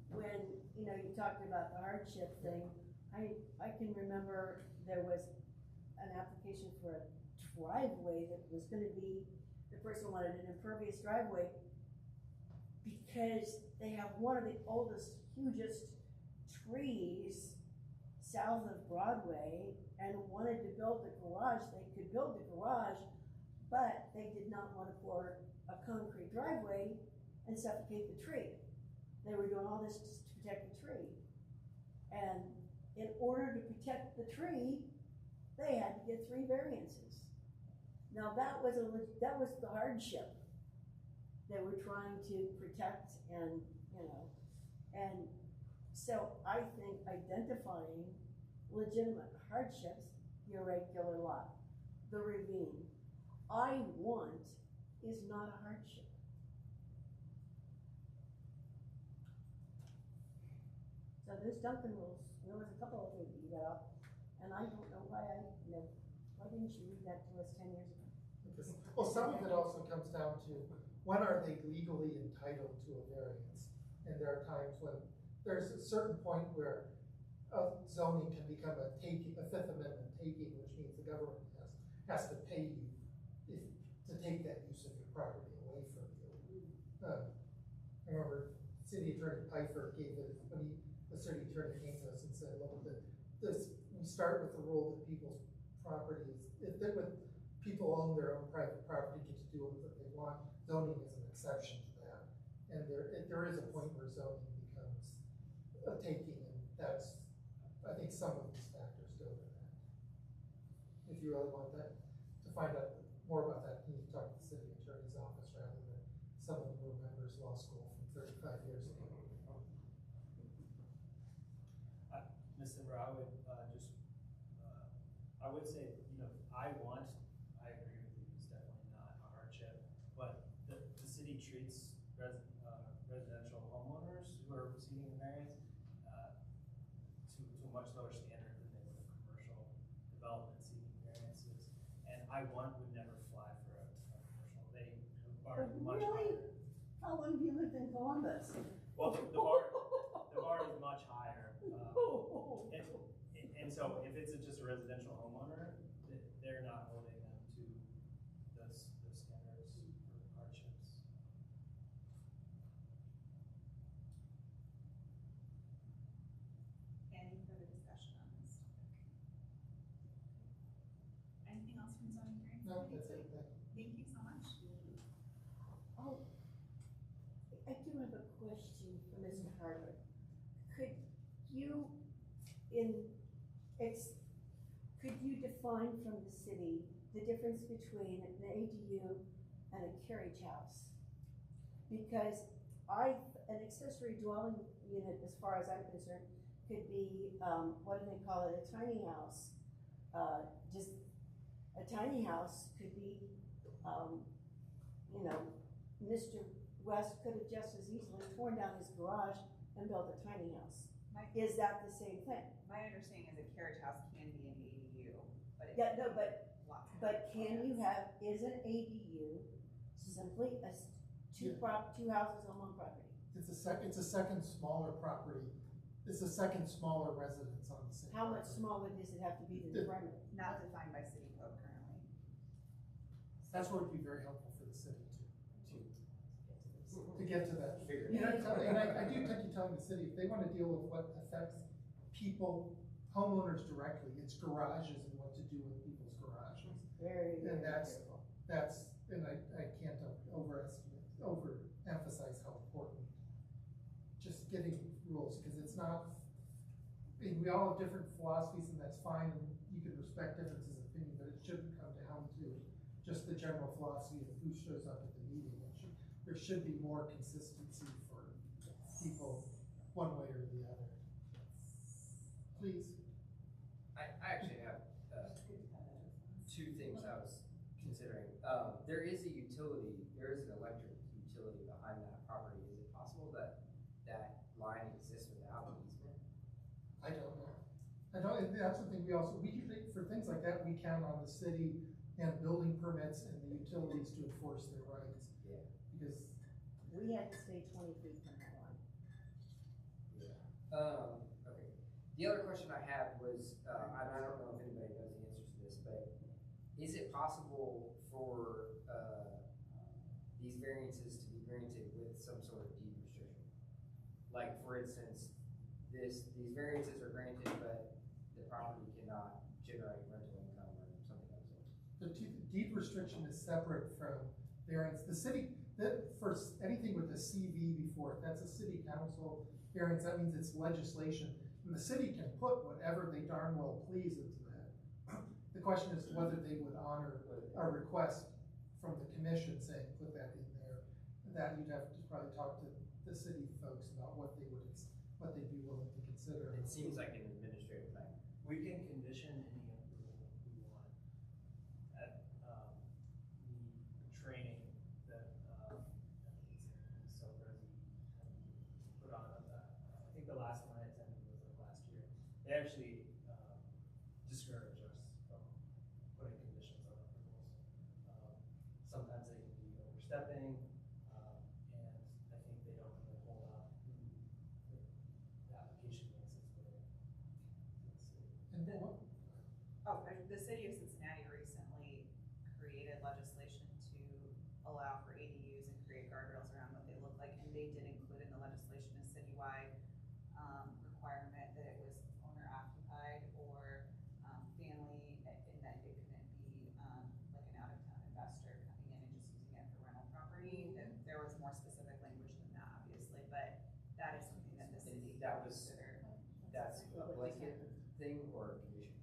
when, you know, you talked about the hardship thing. I can remember there was an application for a driveway that was gonna be, the person wanted an impervious driveway because they have one of the oldest, hugest trees south of Broadway and wanted to build the garage. They could build the garage, but they did not want to pour a concrete driveway and suffocate the tree. They were doing all this just to protect the tree. And in order to protect the tree, they had to get 3 variances. Now that was the hardship they were trying to protect, and, you know, and so I think identifying legitimate hardships, your irregular lot, the ravine, I want is not a hardship. So there's Duncan rules. There was a couple of things you got up, and I don't know why why didn't you read that to us 10 years ago? Because, well, some of it also comes down to when are they legally entitled to a variance? And there are times when there's a certain point where zoning can become a Fifth Amendment taking, which means the government has to pay you to take that use of your property away from you. I remember City Attorney Pfeiffer gave it, when the city attorney came to us and said, look, we start with the rule that people's properties, when people own their own private property, get to do what they want, zoning is an exception to that. And there is a point where zoning becomes a taking, and that's, I think some of these factors go to that. If you really want that, to find out more about that, you need to talk to the city attorney's office rather than someone who remembers law school from 35 years ago. Ms. Simber, I would I would say, you know, I agree with you, it's definitely not a hardship, but the city treats residential homeowners who are receiving the variance to a much lower standard than they would a commercial development seeking variances. And I-1 would never fly for a commercial. The bar is much higher. How long have you lived in Columbus? Well, the bar is much higher. And so if it's just a residential homeowner, they're not holding them to those standards for hardships. Any further discussion on this topic? Anything else from zoning hearings? No, that's it. Thank you so much. Oh, I do have a question for Mr. Harvard. Could you define from the city the difference between an ADU and a carriage house? Because an accessory dwelling unit, as far as I'm concerned, could be, what do they call it, a tiny house. Just a tiny house could be, you know, Mr. West could have just as easily torn down his garage and built a tiny house. Is that the same thing? My understanding is a carriage house can be an ADU, but Yeah, no, but can you have, is an ADU simply two houses on one property? It's a second smaller property. It's a second smaller residence on the same How much property. smaller does it have to be than the primary? not defined by city code currently. That's what would be very helpful for the city to get to that figure. And I do think you're telling the city, if they want to deal with what affects people, homeowners directly, it's garages and what to do with people's garages. And that's, and I can't overemphasize how important just getting rules, because it's not, I mean, we all have different philosophies, and that's fine, and you can respect differences of opinion, but it shouldn't come down to just the general philosophy of who shows up at the meeting. There should be more consistency for people one way or the other. Please. I actually have two things I was considering. There is an electric utility behind that property. Is it possible that that line exists without an easement? I don't know. And that's the thing we usually, for things like that, we count on the city and building permits and the utilities to enforce their rights. Yeah. Because We had to stay 20 feet from that line. Okay. The other question I had was, and I don't know if anybody knows the answer to this, but is it possible for, these variances to be granted with some sort of deed restriction? Like, for instance, these variances are granted, but the property cannot generate rental income or something of the sort. the deed restriction is separate from variance. The city, for anything with a CV before it, that's a city council variance, that means it's legislation. And the city can put whatever they darn well please into that. The question is whether they would honor a request from the commission saying, put that in there. That you'd have to probably talk to the city folks about what they'd be willing to consider. It seems like an administrative thing. We can condition any approval we want at, the training that, so put on, I think the last one I attended was like last year. They actually, discourage us from putting conditions on approvals. Sometimes they can be overstepping, and I think they don't really hold up the application makes its way to the city. And then what? Oh, the city of Cincinnati recently created legislation to allow for ADUs and create guardrails around what they look like, and they did include in the legislation a citywide requirement that it was owner occupied or family, and that it couldn't be like an out-of-town investor coming in and just using it for rental property. That there was more specific language than that, obviously, but that is something that the city That was, considered. that's a blanket thing or a condition?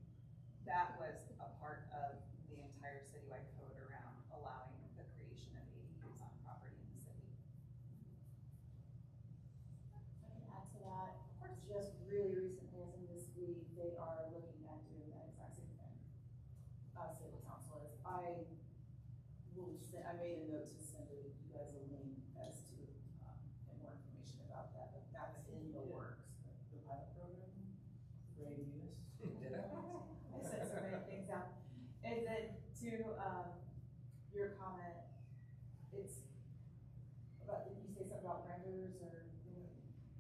That was a part of the entire citywide code around allowing the creation of ADUs on property in the city. I can add to that. Just really recently, as in this week, they are looking at doing that exact same thing. City council is. I made a note to send you guys a link as to get more information about that, but that's in the works. The pilot program for ADUs? Did I? I said so many things down. And then to your comment, it's about, did you say something about renters or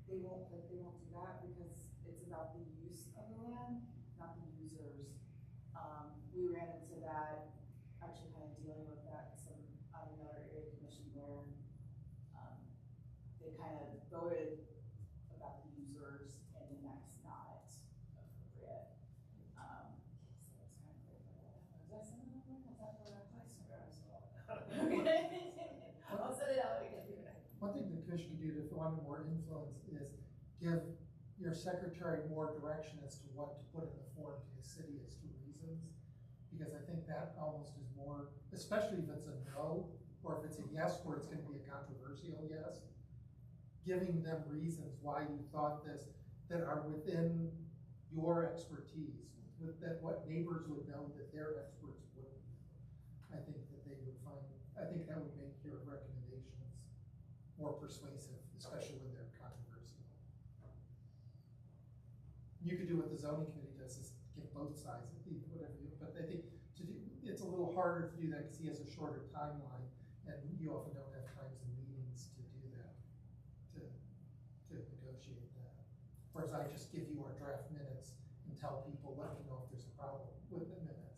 they won't do that because it's about the use of the land, not the users. We ran into that, actually kind of dealing with that on another area commission where they kind of voted about the users and then that's not appropriate. So it's kind of like, is that something like that? Is that what I saw? Okay. I'll send it out again. One thing the commission can do if they wanted more influence is give your secretary more direction as to what to put in the form to the city as to reasons. Because I think that almost is more, especially if it's a no, or if it's a yes where it's gonna be a controversial yes, giving them reasons why you thought this, that are within your expertise, that what neighbors would know that their experts wouldn't know. I think that they would find, I think that would make your recommendations more persuasive, especially when they're controversial. You could do what the zoning committee does, is give both sides, whatever you, but I think it's a little harder to do that because he has a shorter timeline and you often don't have times and meetings to do that, to negotiate that. Whereas I just give you our draft minutes and tell people, let me know if there's a problem with the minutes.